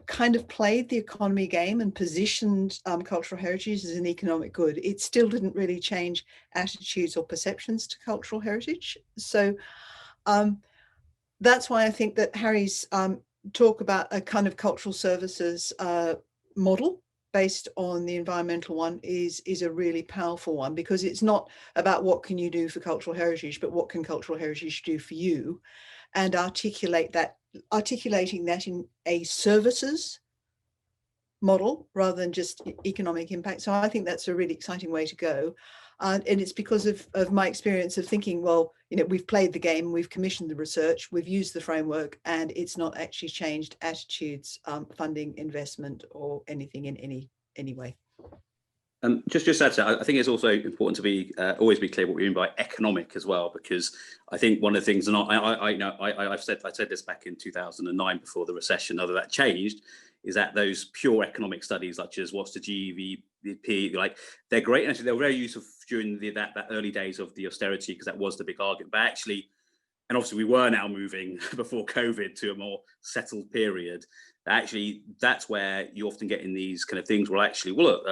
kind of played the economy game and positioned cultural heritage as an economic good, it still didn't really change attitudes or perceptions to cultural heritage. So that's why I think that Harry's talk about a kind of cultural services model based on the environmental one is a really powerful one, because it's not about what can you do for cultural heritage, but what can cultural heritage do for you, and articulating that in a services model rather than just economic impact. So I think that's a really exciting way to go. And it's because of my experience of thinking, well, we've played the game, we've commissioned the research, we've used the framework, and it's not actually changed attitudes, funding, investment, or anything in any way. Just to add to that, I think it's also important to be always be clear what we mean by economic as well, because I think one of the things, and I said this back in 2009 before the recession, although that changed, is that those pure economic studies, such as what's the GDP, like they're great, and actually they were very useful during that early days of the austerity, because that was the big argument. But actually, and obviously we were now moving before COVID to a more settled period. Actually, that's where you often get in these kind of things where actually, well, look,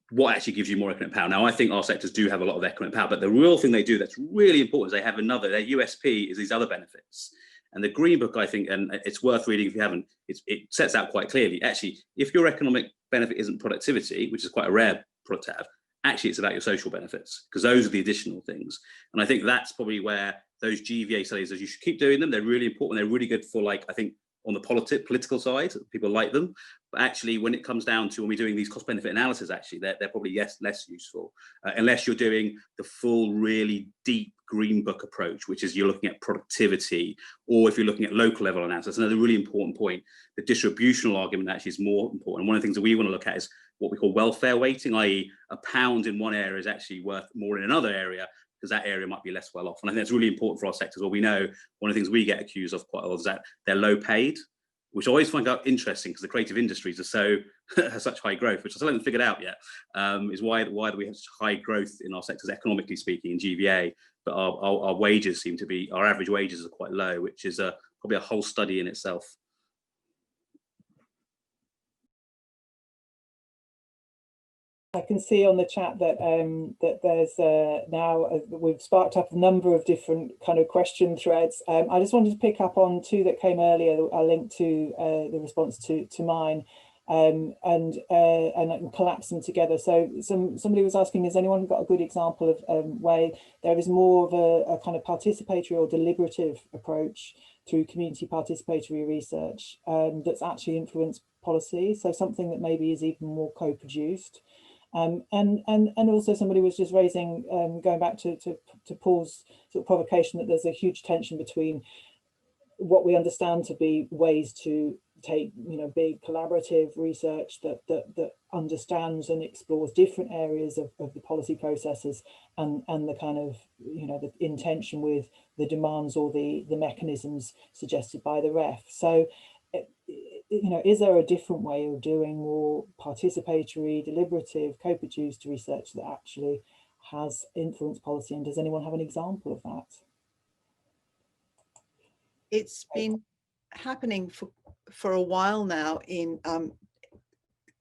what actually gives you more economic power? Now, I think our sectors do have a lot of economic power, but the real thing they do that's really important is they have their USP is these other benefits. And the Green Book, I think, and it's worth reading if you haven't, it sets out quite clearly, actually, if your economic benefit isn't productivity, which is quite a rare product to have, actually it's about your social benefits, because those are the additional things. And I think that's probably where those GVA studies, as you should keep doing them, they're really important. They're really good for, like, I think, on the political side, people like them, but actually when it comes down to when we're doing these cost benefit analysis, actually they're probably less useful, unless you're doing the full really deep Green Book approach, which is you're looking at productivity, or if you're looking at local level analysis. Another really important point, the distributional argument actually is more important. One of the things that we want to look at is what we call welfare weighting, i.e. £1 in one area is actually worth more in another area, because that area might be less well off. And I think that's really important for our sectors. Well, we know one of the things we get accused of quite a lot is that they're low paid, which I always find out interesting, because the creative industries are such high growth, which I still haven't figured out yet, is why do we have such high growth in our sectors, economically speaking, in GVA, but our wages seem to be, our average wages are quite low, which is probably a whole study in itself. I can see on the chat that that there's now we've sparked up a number of different kind of question threads. I just wanted to pick up on two that came earlier. I'll link to the response to mine, and I can collapse them together. So somebody was asking, has anyone got a good example of where there is more of a kind of participatory or deliberative approach through community participatory research that's actually influenced policy? So something that maybe is even more co-produced. And also somebody was just raising, going back to Paul's sort of provocation, that there's a huge tension between what we understand to be ways to take, big collaborative research that understands and explores different areas of the policy processes, and the kind of, the intention with the demands or the mechanisms suggested by the ref. So, is there a different way of doing more participatory, deliberative, co-produced research that actually has influenced policy? And does anyone have an example of that? It's been happening for a while now in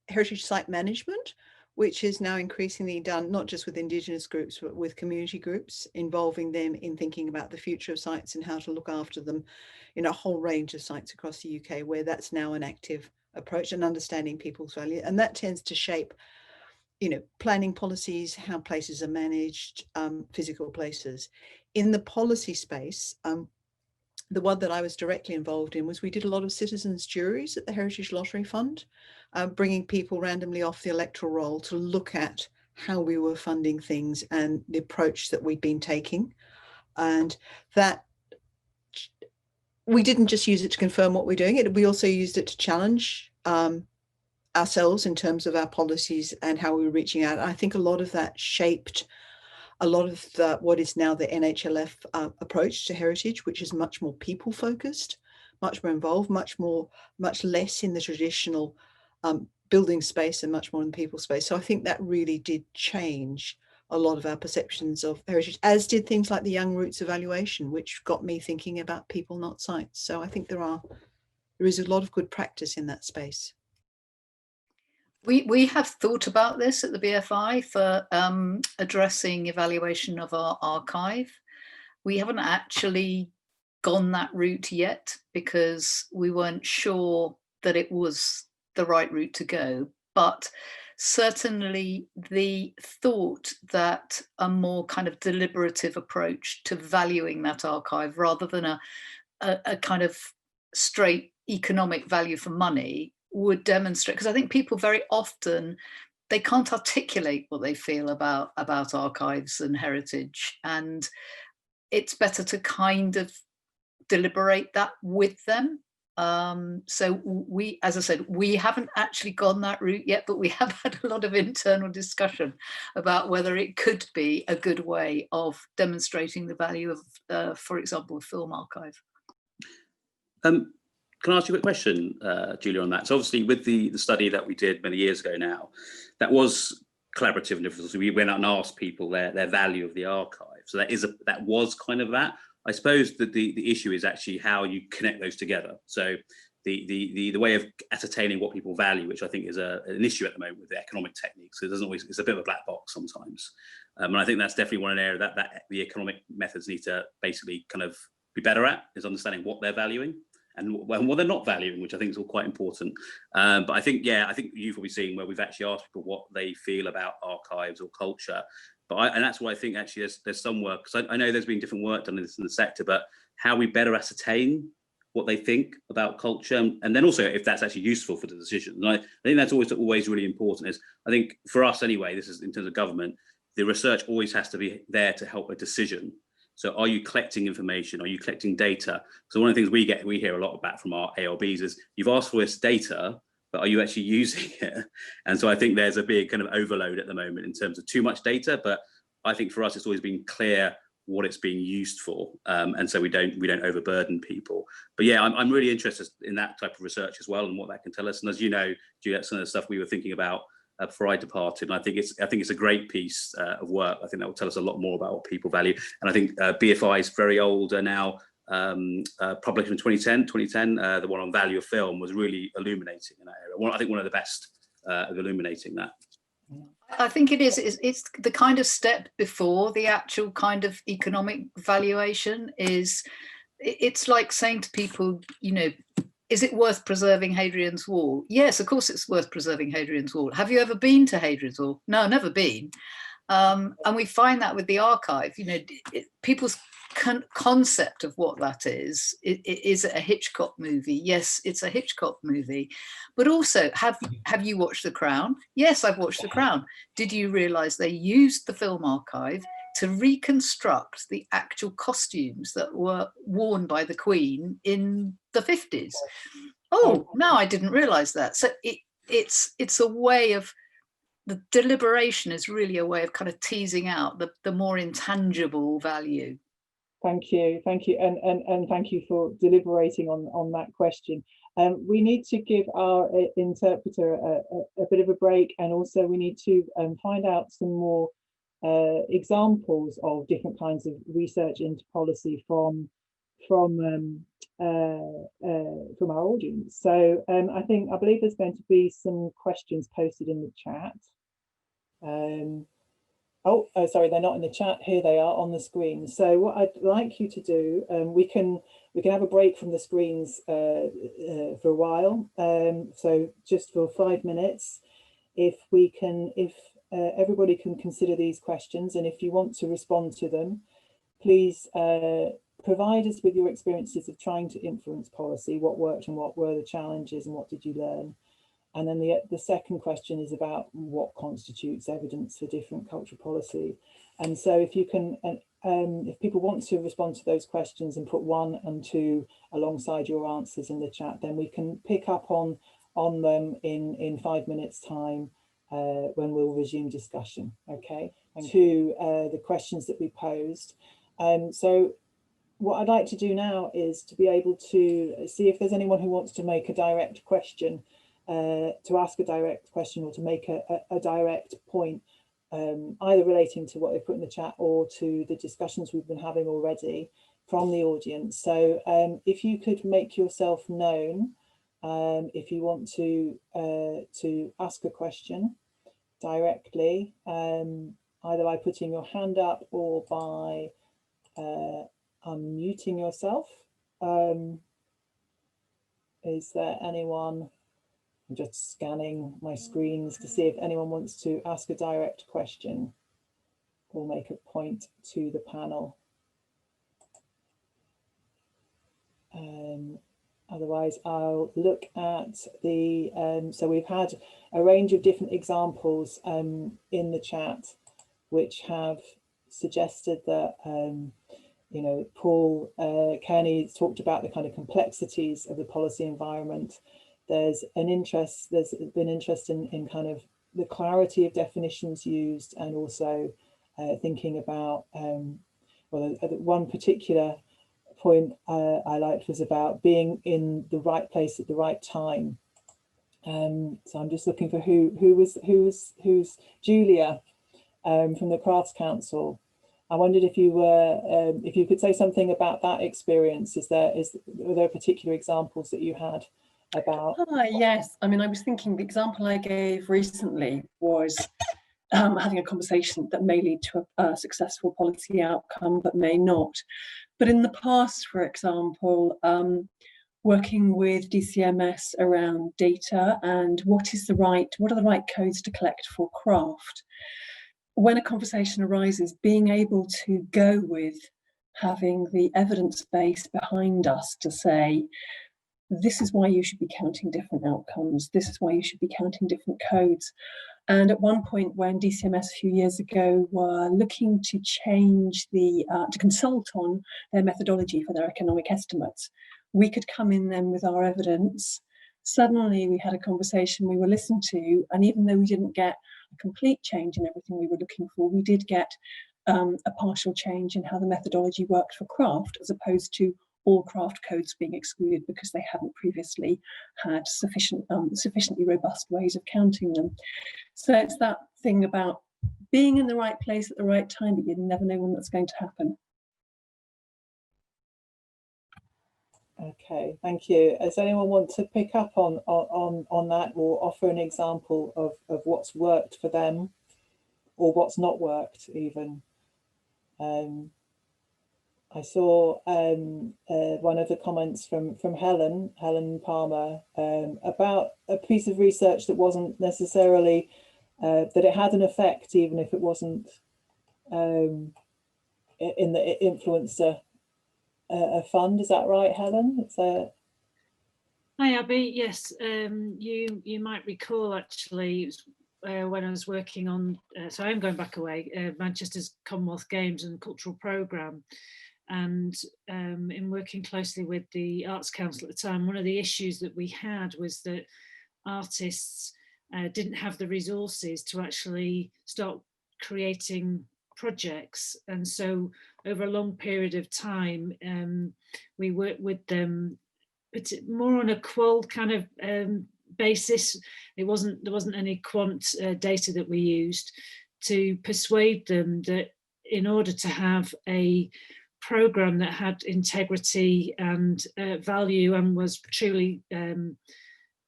heritage site management, which is now increasingly done not just with Indigenous groups, but with community groups, involving them in thinking about the future of sites and how to look after them in a whole range of sites across the UK, where that's now an active approach, and understanding people's value. And that tends to shape, planning policies, how places are managed, physical places. In the policy space, the one that I was directly involved in was we did a lot of citizens juries at the Heritage Lottery Fund, bringing people randomly off the electoral roll to look at how we were funding things and the approach that we'd been taking. And that we didn't just use it to confirm what we're doing, we also used it to challenge ourselves in terms of our policies and how we were reaching out. I think a lot of that shaped a lot of what is now the NHLF approach to heritage, which is much more people focused, much more involved, much less in the traditional building space and much more in the people space. So I think that really did change a lot of our perceptions of heritage, as did things like the Young Roots evaluation, which got me thinking about people, not sites. So I think there is a lot of good practice in that space. We have thought about this at the BFI for addressing evaluation of our archive. We haven't actually gone that route yet because we weren't sure that it was the right route to go. But certainly the thought that a more kind of deliberative approach to valuing that archive rather than a kind of straight economic value for money would demonstrate, because I think people very often, they can't articulate what they feel about archives and heritage, and it's better to kind of deliberate that with them. So we, as I said, we haven't actually gone that route yet, but we have had a lot of internal discussion about whether it could be a good way of demonstrating the value of, for example, a film archive. Can I ask you a quick question, Julia, on that? So obviously with the study that we did many years ago now, that was collaborative and difficult. So we went out and asked people their value of the archive. So that was kind of that. I suppose that the issue is actually how you connect those together. So the way of ascertaining what people value, which I think is an issue at the moment with the economic techniques. It doesn't always, it's a bit of a black box sometimes. And I think that's definitely one area that the economic methods need to basically kind of be better at, is understanding what they're valuing and what they're not valuing, which I think is all quite important. But I think you've probably seen where we've actually asked people what they feel about archives or culture. And that's why I think actually there's some work, because I know there's been different work done in the sector, but how we better ascertain what they think about culture, and then also if that's actually useful for the decision. And I think that's always really important. Is I think for us anyway, this is in terms of government, the research always has to be there to help a decision. So are you collecting information? Are you collecting data? So one of the things we hear a lot about from our ALBs is you've asked for this data, but are you actually using it? And so I think there's a big kind of overload at the moment in terms of too much data, but I think for us, it's always been clear what it's being used for. And so we don't overburden people. But yeah, I'm really interested in that type of research as well and what that can tell us. And as you know, Juliet, some of the stuff we were thinking about before I departed, and I think it's a great piece of work. I think that will tell us a lot more about what people value. And I think BFI is very old now, published in 2010. The one on value of film was really illuminating in that area. I think one of the best of illuminating that. I think it is. It's the kind of step before the actual kind of economic valuation. It's like saying to people, is it worth preserving Hadrian's Wall? Yes, of course it's worth preserving Hadrian's Wall. Have you ever been to Hadrian's Wall? No, never been. And we find that with the archive, people's concept of what that is it a Hitchcock movie? Yes, it's a Hitchcock movie. But also, have you watched The Crown? Yes, I've watched The Crown. Did you realize they used the film archive to reconstruct the actual costumes that were worn by the Queen in the 50s? Oh, no, I didn't realize that. So it's a way of, the deliberation is really a way of kind of teasing out the more intangible value. Thank you, and thank you for deliberating on that question. We need to give our interpreter a bit of a break, and also we need to find out some more examples of different kinds of research into policy from our audience. So I believe there's going to be some questions posted in the chat. Oh, sorry, they're not in the chat. Here they are on the screen. So what I'd like you to do, we can have a break from the screens for a while. So just for 5 minutes, if everybody can consider these questions, and if you want to respond to them, please provide us with your experiences of trying to influence policy. What worked and what were the challenges and what did you learn? And then the second question is about what constitutes evidence for different cultural policy. And so if you can, if people want to respond to those questions and put 1 and 2 alongside your answers in the chat, then we can pick up on them in 5 minutes time when we'll resume discussion, okay? And to the questions that we posed. So what I'd like to do now is to be able to see if there's anyone who wants to make a direct question, to ask a direct question or to make a direct point, either relating to what they put in the chat or to the discussions we've been having already from the audience. So if you could make yourself known, if you want to ask a question directly, either by putting your hand up or by unmuting yourself. Is there anyone? I'm just scanning my screens to see if anyone wants to ask a direct question or make a point to the panel. Otherwise, I'll look at the, so we've had a range of different examples in the chat, which have suggested that, you know, Paul Kearney talked about the kind of complexities of the policy environment. There's been interest in kind of the clarity of definitions used, and also thinking about, well, one particular point I liked was about being in the right place at the right time. So I'm just looking for who's Julia from the Crafts Council. I wondered if you could say something about that experience. Were there particular examples that you had about? Yes, I mean, I was thinking the example I gave recently was having a conversation that may lead to a successful policy outcome, but may not. But in the past, for example, working with DCMS around data and what are the right codes to collect for craft. When a conversation arises, being able to go with having the evidence base behind us to say, this is why you should be counting different outcomes. This is why you should be counting different codes. And at one point when DCMS a few years ago were looking to change to consult on their methodology for their economic estimates, we could come in then with our evidence. Suddenly we had a conversation, we were listened to, and even though we didn't get a complete change in everything we were looking for, we did get a partial change in how the methodology worked for craft, as opposed to all craft codes being excluded because they hadn't previously had sufficiently robust ways of counting them. So it's that thing about being in the right place at the right time, but you never know when that's going to happen. Okay, thank you. Does anyone want to pick up on that, or offer an example of what's worked for them or what's not worked even? I saw one of the comments from Helen Palmer about a piece of research that wasn't necessarily, that it had an effect even if it wasn't in the influencer fund. Is that right, Helen? It's Hi Abby, yes, you might recall actually, it was, when I was working on, so I'm going back away, Manchester's Commonwealth Games and Cultural Programme, and in working closely with the Arts Council at the time, one of the issues that we had was that artists didn't have the resources to actually start creating projects, and so over a long period of time we worked with them, but more on a qual kind of basis. There wasn't any quant data that we used to persuade them that in order to have a program that had integrity and value and was truly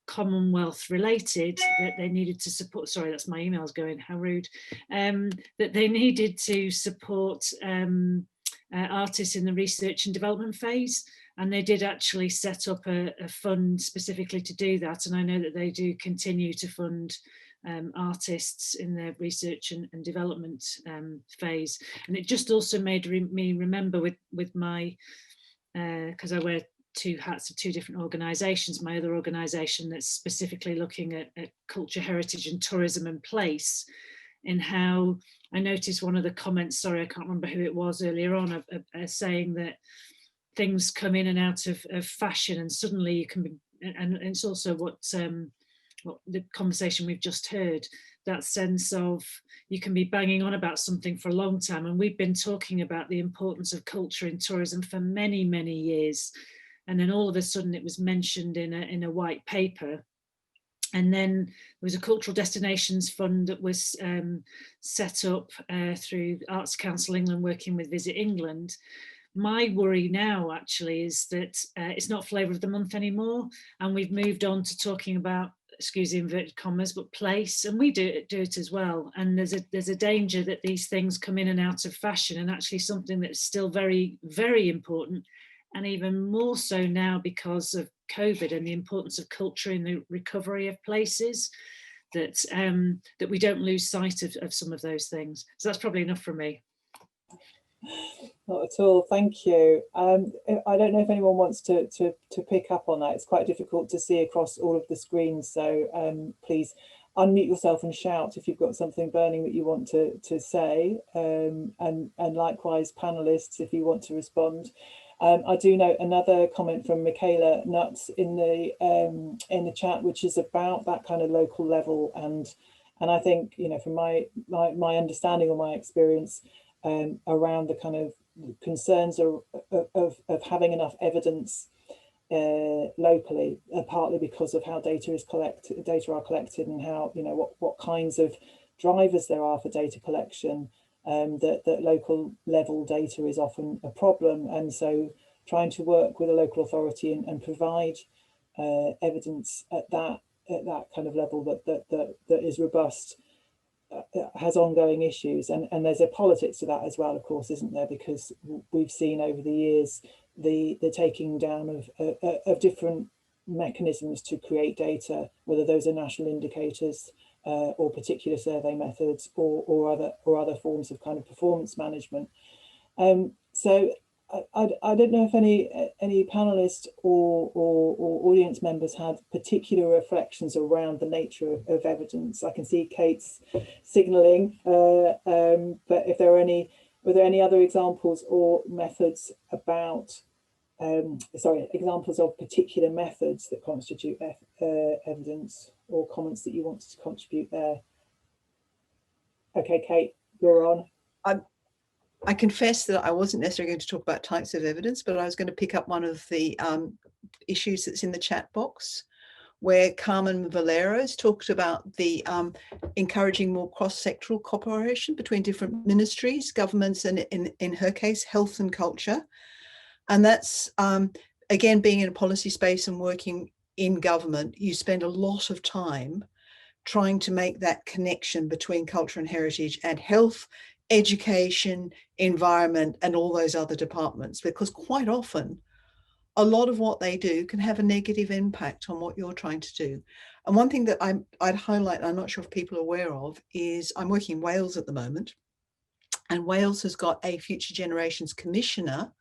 Commonwealth related, that they needed to support, sorry, that's my emails going, how rude, that they needed to support artists in the research and development phase. And they did actually set up a fund specifically to do that. And I know that they do continue to fund artists in their research and development phase. And it just also made me remember with my, because I wear two hats of two different organisations, my other organisation that's specifically looking at culture, heritage and tourism and place, in how I noticed one of the comments, sorry, I can't remember who it was earlier on, saying that things come in and out of fashion and suddenly you can be, and it's also what the conversation we've just heard, that sense of you can be banging on about something for a long time. And we've been talking about the importance of culture in tourism for many, many years. And then all of a sudden it was mentioned in a white paper. And then there was a cultural destinations fund that was set up through Arts Council England, working with Visit England. My worry now actually is that it's not flavour of the month anymore, and we've moved on to talking about, excuse the inverted commas, but place, and we do it as well. And there's a danger that these things come in and out of fashion, and actually something that's still very, very important, and even more so now because of COVID and the importance of culture in the recovery of places, that that we don't lose sight of some of those things. So that's probably enough from me. Not at all, thank you. I don't know if anyone wants to pick up on that. It's quite difficult to see across all of the screens, so please unmute yourself and shout if you've got something burning that you want to say, and likewise panelists if you want to respond. I do note another comment from Michaela Nuts in the chat, which is about that kind of local level, and I think, you know, from my understanding or my experience around the kind of concerns of having enough evidence locally, partly because of how data are collected and how, you know, what kinds of drivers there are for data collection. That local level data is often a problem, and so trying to work with a local authority and provide evidence at that kind of level that is robust has ongoing issues, and there's a politics to that as well, of course, isn't there? Because we've seen over the years the taking down of different mechanisms to create data, whether those are national indicators or particular survey methods or other forms of kind of performance management. So I don't know if any panelists or audience members had particular reflections around the nature of evidence. I can see Kate's signalling, but if there are were there any other examples or methods about examples of particular methods that constitute evidence, or comments that you wanted to contribute there? Okay, Kate, you're on. I confess that I wasn't necessarily going to talk about types of evidence, but I was going to pick up one of the issues that's in the chat box, where Carmen Valeros talked about the encouraging more cross-sectoral cooperation between different ministries, governments, and in her case, health and culture. And that's, again, being in a policy space and working in government, you spend a lot of time trying to make that connection between culture and heritage and health, education, environment, and all those other departments, because quite often a lot of what they do can have a negative impact on what you're trying to do. And one thing that I'd highlight, I'm not sure if people are aware of, is I'm working in Wales at the moment, and Wales has got a Future Generations Commissioner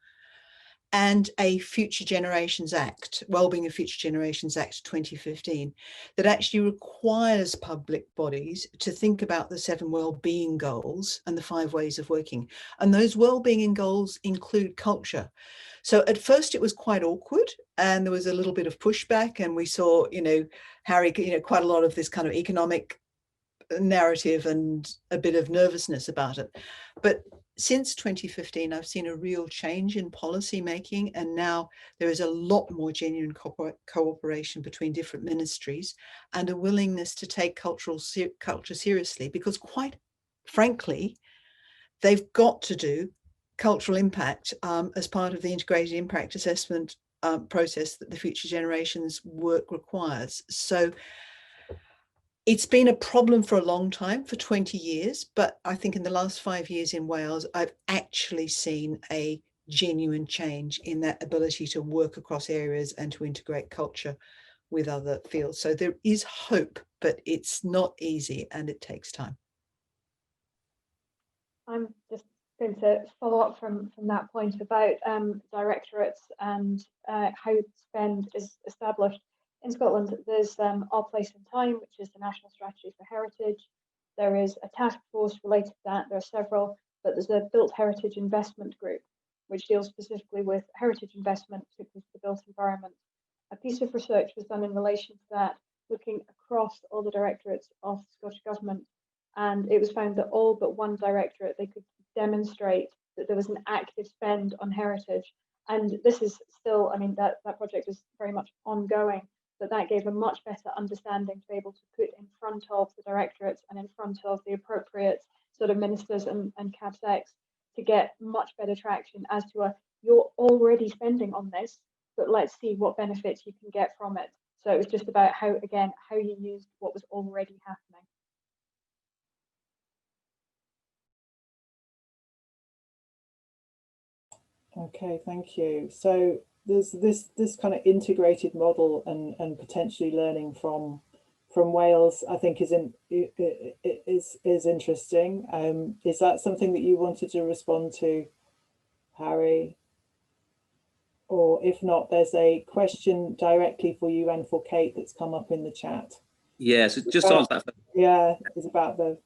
and a Future Generations Act, Wellbeing of Future Generations Act 2015, that actually requires public bodies to think about the 7 wellbeing goals and the 5 ways of working. And those wellbeing goals include culture. So at first it was quite awkward, and there was a little bit of pushback, and we saw, Harry, quite a lot of this kind of economic narrative and a bit of nervousness about it. But since 2015, I've seen a real change in policy making, and now there is a lot more genuine cooperation between different ministries and a willingness to take culture seriously, because quite frankly, they've got to do cultural impact as part of the integrated impact assessment process that the Future Generations work requires. So it's been a problem for a long time, for 20 years, but I think in the last 5 years in Wales, I've actually seen a genuine change in that ability to work across areas and to integrate culture with other fields. So there is hope, but it's not easy and it takes time. I'm just going to follow up from that point about directorates and how spend is established. In Scotland, there's Our Place and Time, which is the National Strategy for Heritage. There is a task force related to that. There are several, but there's a Built Heritage Investment Group, which deals specifically with heritage investment, particularly for the built environment. A piece of research was done in relation to that, looking across all the directorates of the Scottish Government, and it was found that all but one directorate, they could demonstrate that there was an active spend on heritage. And this is still, I mean, that project is very much ongoing, but that gave a much better understanding to be able to put in front of the directorates and in front of the appropriate sort of ministers and CABSEX to get much better traction as to you're already spending on this, but let's see what benefits you can get from it. So it was just about how you used what was already happening. Okay, thank you. So there's this kind of integrated model and potentially learning from Wales, I think is interesting. Is that something that you wanted to respond to, Harry? Or if not, there's a question directly for you and for Kate that's come up in the chat. Yeah, so just answer that. Yeah, it's about the.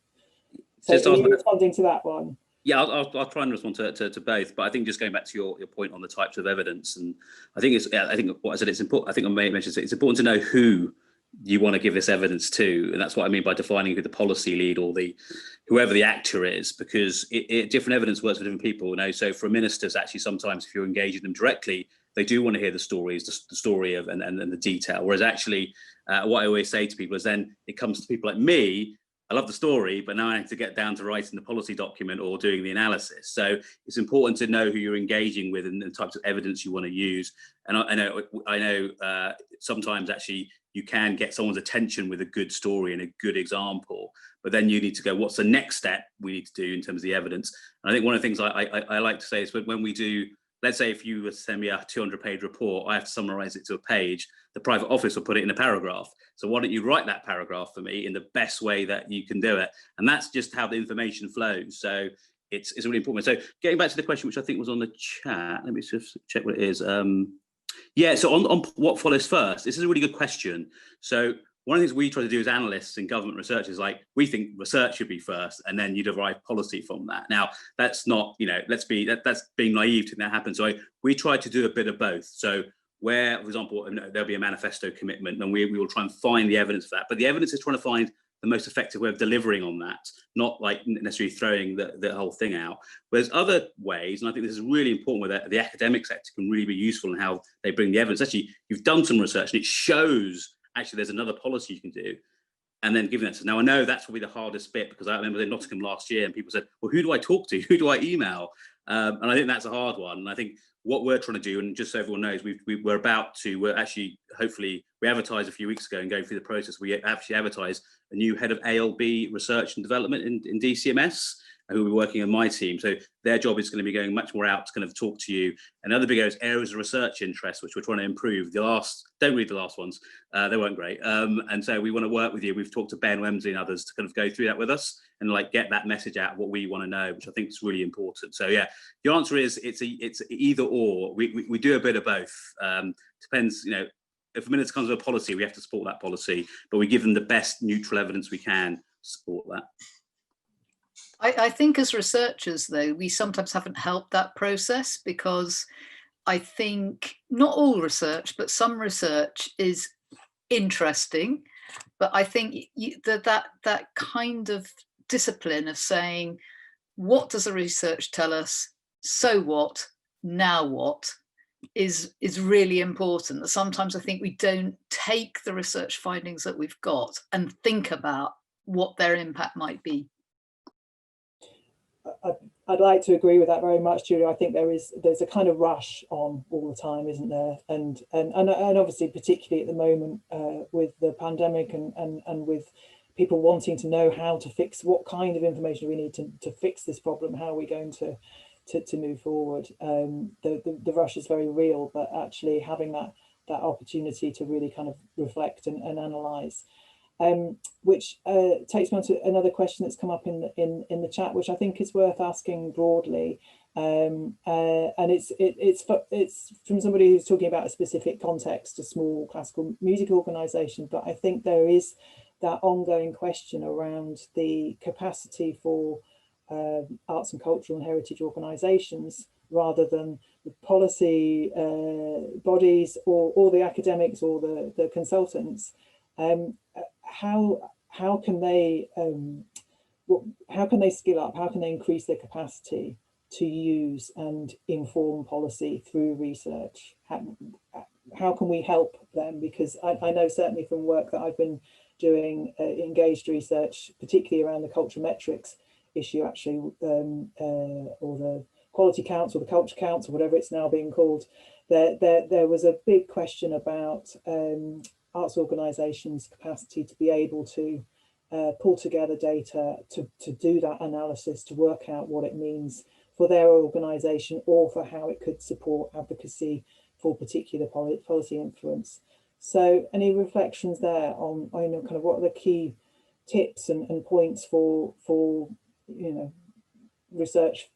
So are you responding to that one? Yeah, I'll try and respond to both, but I think just going back to your point on the types of evidence, and I think what I said, it's important. I think I may have mentioned it's important to know who you want to give this evidence to, and that's what I mean by defining who the policy lead or whoever the actor is, because different evidence works for different people. You know, so for ministers, actually, sometimes if you're engaging them directly, they do want to hear the stories, the story of and the detail. Whereas actually, what I always say to people is, then it comes to people like me. I love the story, but now I have to get down to writing the policy document or doing the analysis. So it's important to know who you're engaging with and the types of evidence you want to use. And I know sometimes actually you can get someone's attention with a good story and a good example, but then you need to go, what's the next step we need to do in terms of the evidence? And I think one of the things I like to say is when we do, let's say if you were to send me a 200-page report, I have to summarize it to a page. The private office will put it in a paragraph. So why don't you write that paragraph for me in the best way that you can do it? And that's just how the information flows. So it's really important. So getting back to the question, which I think was on the chat, let me just check what it is. Yeah, so on what follows first, this is a really good question. So one of the things we try to do as analysts in government research is we think research should be first and then you derive policy from that. Now, that's not, that's being naive to think that happens. So we try to do a bit of both. So where, for example, there'll be a manifesto commitment and we will try and find the evidence for that. But the evidence is trying to find the most effective way of delivering on that, not necessarily throwing the whole thing out. There's other ways, and I think this is really important, where the academic sector can really be useful in how they bring the evidence. Actually, you've done some research and it shows actually there's another policy you can do, and then giving that to. Now I know that's probably the hardest bit, because I remember in Nottingham last year and people said, well, who do I talk to? Who do I email? And I think that's a hard one. And I think what we're trying to do, and just so everyone knows, we're actually, hopefully, we advertised a few weeks ago and going through the process, we actually advertised a new head of ALB research and development in DCMS, who will be working on my team. So their job is going to be going much more out to kind of talk to you. And other big areas of research interest, which we're trying to improve. Don't read the last ones, they weren't great. And so we want to work with you. We've talked to Ben Wemsley and others to kind of go through that with us and get that message out of what we want to know, which I think is really important. So yeah, the answer is it's either or. We do a bit of both. Depends, if a minister comes with a policy, we have to support that policy, but we give them the best neutral evidence we can to support that. I think as researchers, though, we sometimes haven't helped that process, because I think not all research, but some research is interesting. But I think that kind of discipline of saying, what does the research tell us? So what? Now what? Is really important. Sometimes I think we don't take the research findings that we've got and think about what their impact might be. I'd like to agree with that very much, Julia. I think there's a kind of rush on all the time, isn't there? And obviously, particularly at the moment with the pandemic and with people wanting to know how to fix, what kind of information we need to fix this problem, how are we going to move forward. The rush is very real, but actually having that opportunity to really kind of reflect and analyse. Which takes me on to another question that's come up in the chat, which I think is worth asking broadly. And it's from somebody who's talking about a specific context, a small classical music organisation, but I think there is that ongoing question around the capacity for arts and cultural and heritage organisations, rather than the policy bodies or the academics or the consultants. How can they skill up? How can they increase their capacity to use and inform policy through research? How can we help them? Because I know certainly from work that I've been doing engaged research, particularly around the cultural metrics issue, actually, or the quality counts or the culture counts or whatever it's now being called. There was a big question about arts organisations' capacity to be able to pull together data, to do that analysis, to work out what it means for their organisation or for how it could support advocacy for particular policy influence. So any reflections there on kind of what are the key tips and points for research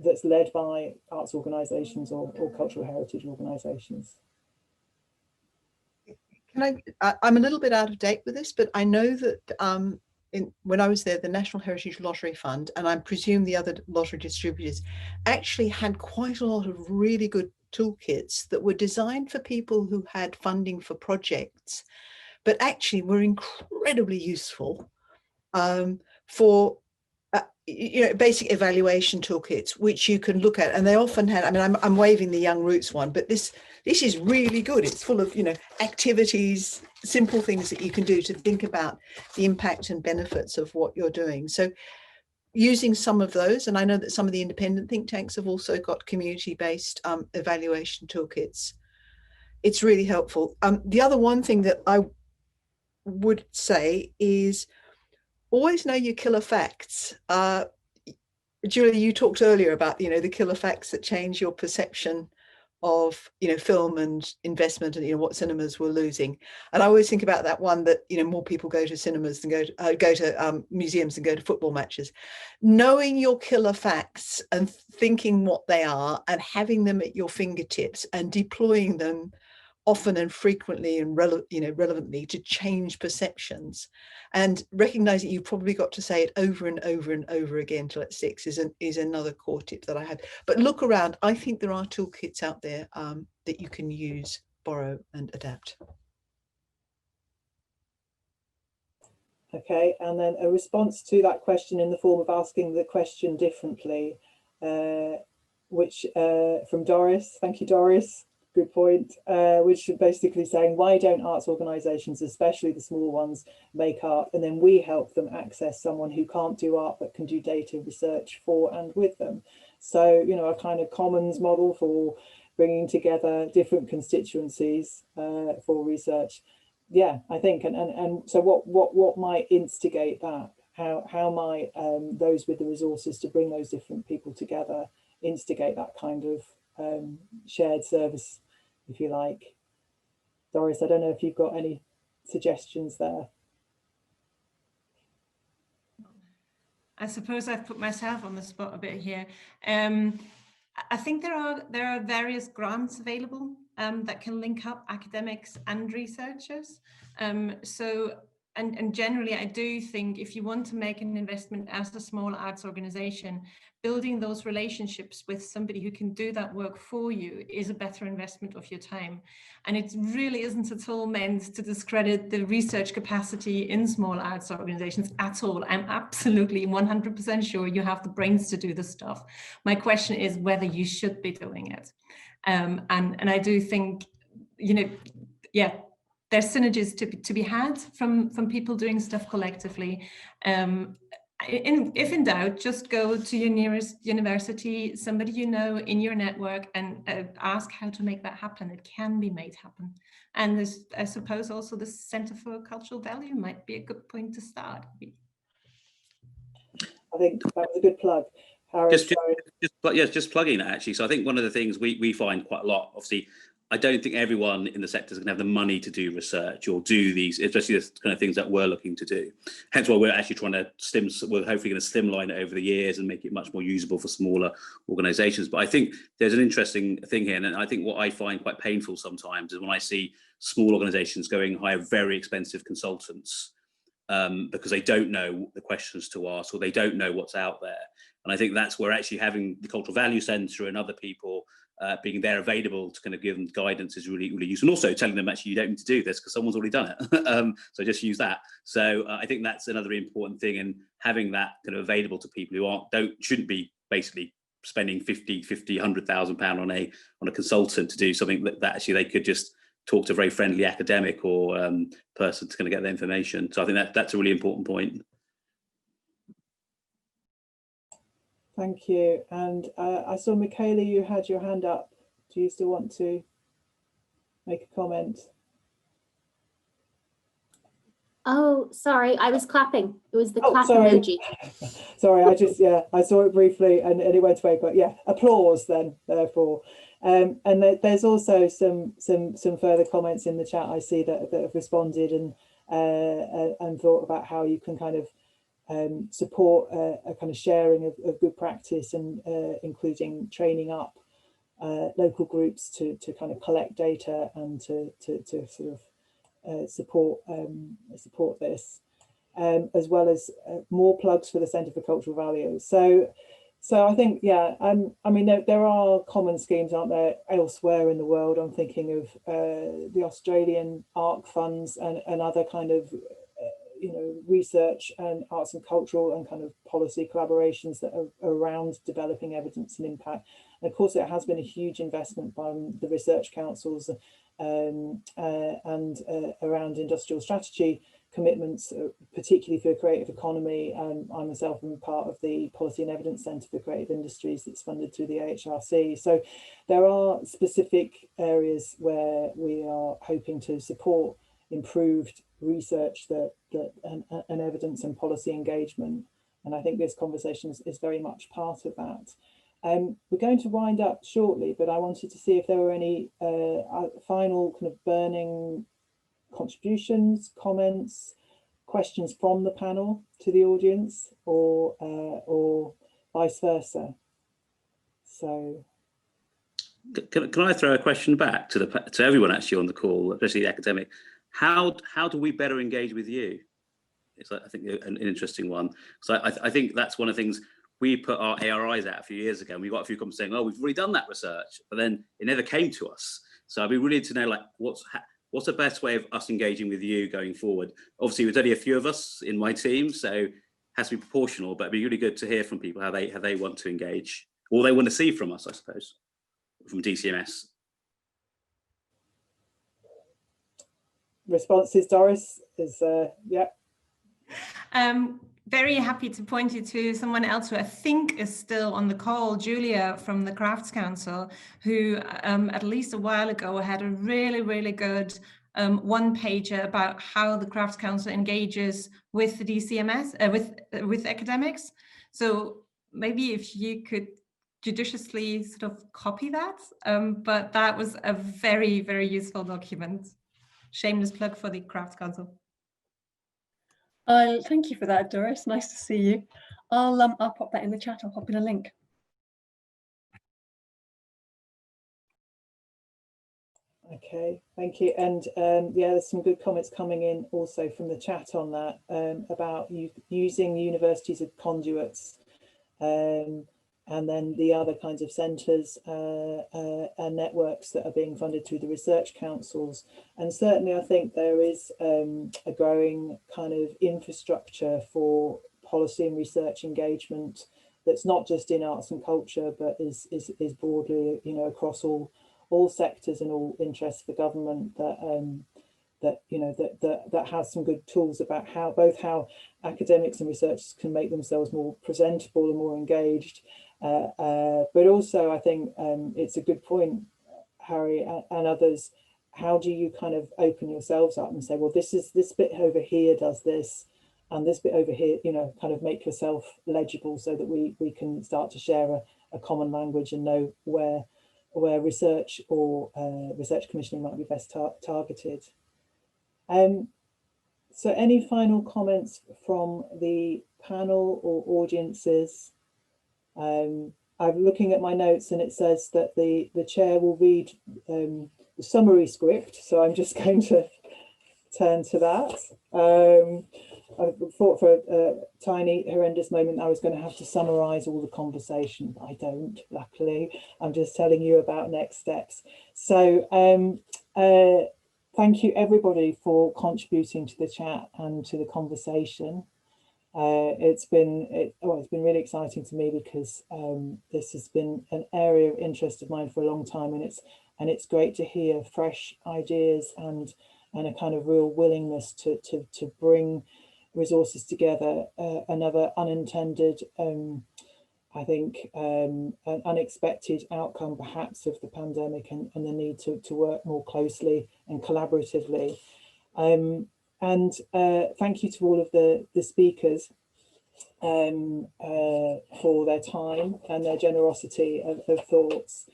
that's led by arts organisations or cultural heritage organisations? I'm a little bit out of date with this, but I know that when I was there, the National Heritage Lottery Fund, and I presume the other lottery distributors, actually had quite a lot of really good toolkits that were designed for people who had funding for projects, but actually were incredibly useful for basic evaluation toolkits, which you can look at. And they often had, I mean, I'm waving the Young Roots one, but this is really good. It's full of, activities, simple things that you can do to think about the impact and benefits of what you're doing. So using some of those, and I know that some of the independent think tanks have also got community-based evaluation toolkits. It's really helpful. The other one thing that I would say is always know your killer facts. Julia, you talked earlier about, the killer facts that change your perception of, film and investment and, what cinemas were losing. And I always think about that one that, more people go to cinemas than go to museums and go to football matches. Knowing your killer facts and thinking what they are and having them at your fingertips and deploying them often and frequently and relevantly to change perceptions, and recognize that you've probably got to say it over and over and over again till it sticks is another core tip that I have. But look around. I think there are toolkits out there that you can use, borrow and adapt. Okay, and then a response to that question in the form of asking the question differently, which from Doris. Thank you, Doris. Good point, which is basically saying, why don't arts organisations, especially the small ones, make art, and then we help them access someone who can't do art but can do data research for and with them? So, a kind of commons model for bringing together different constituencies for research. Yeah, I think, and so what might instigate that? How might those with the resources to bring those different people together instigate that kind of shared service, if you like? Doris, I don't know if you've got any suggestions there. I suppose I've put myself on the spot a bit here. I think there are various grants available that can link up academics and researchers. And generally, I do think if you want to make an investment as a small arts organization, building those relationships with somebody who can do that work for you is a better investment of your time. And it really isn't at all meant to discredit the research capacity in small arts organizations at all. I'm absolutely 100% sure you have the brains to do the stuff. My question is whether you should be doing it. And I do think, yeah, there's synergies to be had from people doing stuff collectively. If in doubt, just go to your nearest university, somebody you know in your network, and ask how to make that happen. It can be made happen. And there's, I suppose, also the Centre for Cultural Value might be a good point to start. I think that was a good plug. Harry, just plugging that, actually. So I think one of the things we find quite a lot, obviously, I don't think everyone in the sector is going to have the money to do research or do these, especially the kind of things that we're looking to do. Hence why we're actually trying to we're hopefully going to slimline it over the years and make it much more usable for smaller organisations. But I think there's an interesting thing here, and I think what I find quite painful sometimes is when I see small organisations going hire very expensive consultants because they don't know the questions to ask or they don't know what's out there. And I think that's where actually having the Cultural Value Centre and other people being there available to kind of give them guidance is really, really useful. And also telling them actually you don't need to do this because someone's already done it. So just use that. So I think that's another important thing, in having that kind of available to people who shouldn't be basically spending 50, 100,000 pounds on a consultant to do something that actually they could just talk to a very friendly academic or person to kind of get the information. So I think that's a really important point. Thank you. And I saw, Michaela, you had your hand up. Do you still want to make a comment? Oh, sorry, I was clapping. It was the clap sorry. emoji. Sorry, I saw it briefly and it went away, but yeah, applause then, therefore. And there's also some further comments in the chat I see that have responded and thought about how you can kind of support a kind of sharing of good practice, and including training up local groups to kind of collect data and to sort of support this, as well as more plugs for the Centre for Cultural Values. So I think, yeah, I mean, there are common schemes, aren't there, elsewhere in the world. I'm thinking of the Australian ARC funds and other kind of research and arts and cultural and kind of policy collaborations that are around developing evidence and impact. And of course, it has been a huge investment by the research councils and around industrial strategy commitments, particularly for creative economy. I myself am part of the Policy and Evidence Centre for Creative Industries that's funded through the AHRC. So there are specific areas where we are hoping to support improved research and evidence and policy engagement. And I think this conversation is very much part of that. We're going to wind up shortly, but I wanted to see if there were any final kind of burning contributions, comments, questions from the panel to the audience, or vice versa. So can I throw a question back to everyone actually on the call, especially the academic? How do we better engage with you? It's, I think, an interesting one, because I think that's one of the things. We put our ARIs out a few years ago and we got a few comments saying, oh, we've already done that research, but then it never came to us. So I'd be really to know, like, what's the best way of us engaging with you going forward? Obviously, there's only a few of us in my team, so it has to be proportional, but it'd be really good to hear from people how they want to engage, or they want to see from us, I suppose, from DCMS. Responses, Doris, is yeah. Very happy to point you to someone else who I think is still on the call, Julia from the Crafts Council, who at least a while ago had a really, really good one-pager about how the Crafts Council engages with the DCMS, with academics. So maybe if you could judiciously sort of copy that, but that was a very, very useful document. Shameless plug for the Crafts Council. Thank you for that, Doris. Nice to see you. I'll pop that in the chat. I'll pop in a link. Okay, thank you. And yeah, there's some good comments coming in also from the chat on that, about using universities as conduits, and then the other kinds of centres and networks that are being funded through the research councils. And certainly I think there is a growing kind of infrastructure for policy and research engagement that's not just in arts and culture, but is broadly, across all sectors and all interests for government, that has some good tools about how academics and researchers can make themselves more presentable and more engaged. But also I think it's a good point, Harry and others, how do you kind of open yourselves up and say, well, this bit over here does this, and this bit over here, kind of make yourself legible so that we can start to share a common language and know where where research or research commissioning might be best targeted. So any final comments from the panel or audiences? I'm looking at my notes and it says that the chair will read the summary script, so I'm just going to turn to that. I thought for a tiny horrendous moment I was going to have to summarize all the conversation, but I don't, luckily. I'm just telling you about next steps. So thank you everybody for contributing to the chat and to the conversation. It's been really exciting to me because this has been an area of interest of mine for a long time, and it's great to hear fresh ideas and a kind of real willingness to bring resources together. Another unintended, I think, an unexpected outcome perhaps of the pandemic and the need to work more closely and collaboratively. And thank you to all of the speakers for their time and their generosity of thoughts.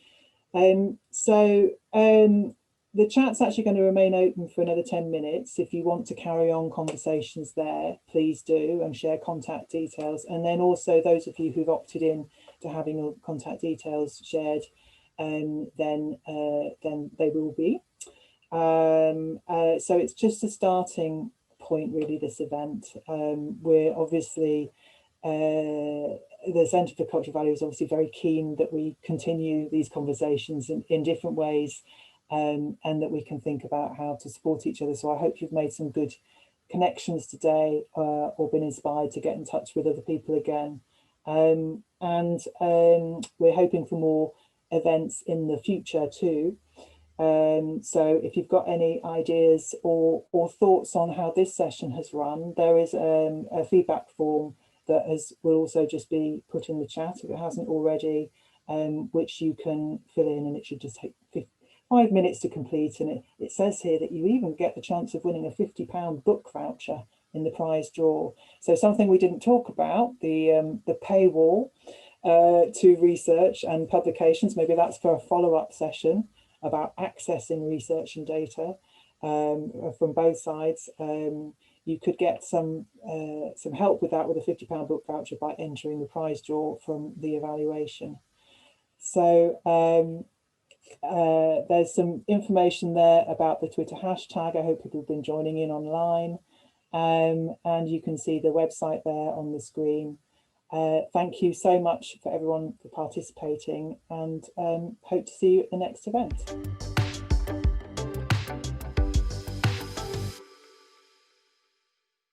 The chat's actually going to remain open for another 10 minutes. If you want to carry on conversations there, please do, and share contact details. And then also those of you who've opted in to having your contact details shared, then they will be. So it's just a starting point, really, this event. We're obviously, the Centre for Cultural Value is obviously very keen that we continue these conversations in different ways, and that we can think about how to support each other. So I hope you've made some good connections today, or been inspired to get in touch with other people again. We're hoping for more events in the future too. So if you've got any ideas or thoughts on how this session has run, there is a feedback form that will also just be put in the chat if it hasn't already, which you can fill in, and it should just take 5 minutes to complete. And it says here that you even get the chance of winning a £50 book voucher in the prize draw. So something we didn't talk about, the paywall to research and publications. Maybe that's for a follow-up session about accessing research and data from both sides. You could get some help with that with a £50 book voucher by entering the prize draw from the evaluation. So there's some information there about the Twitter hashtag. I hope people have been joining in online, and you can see the website there on the screen. Thank you so much for everyone for participating, and hope to see you at the next event.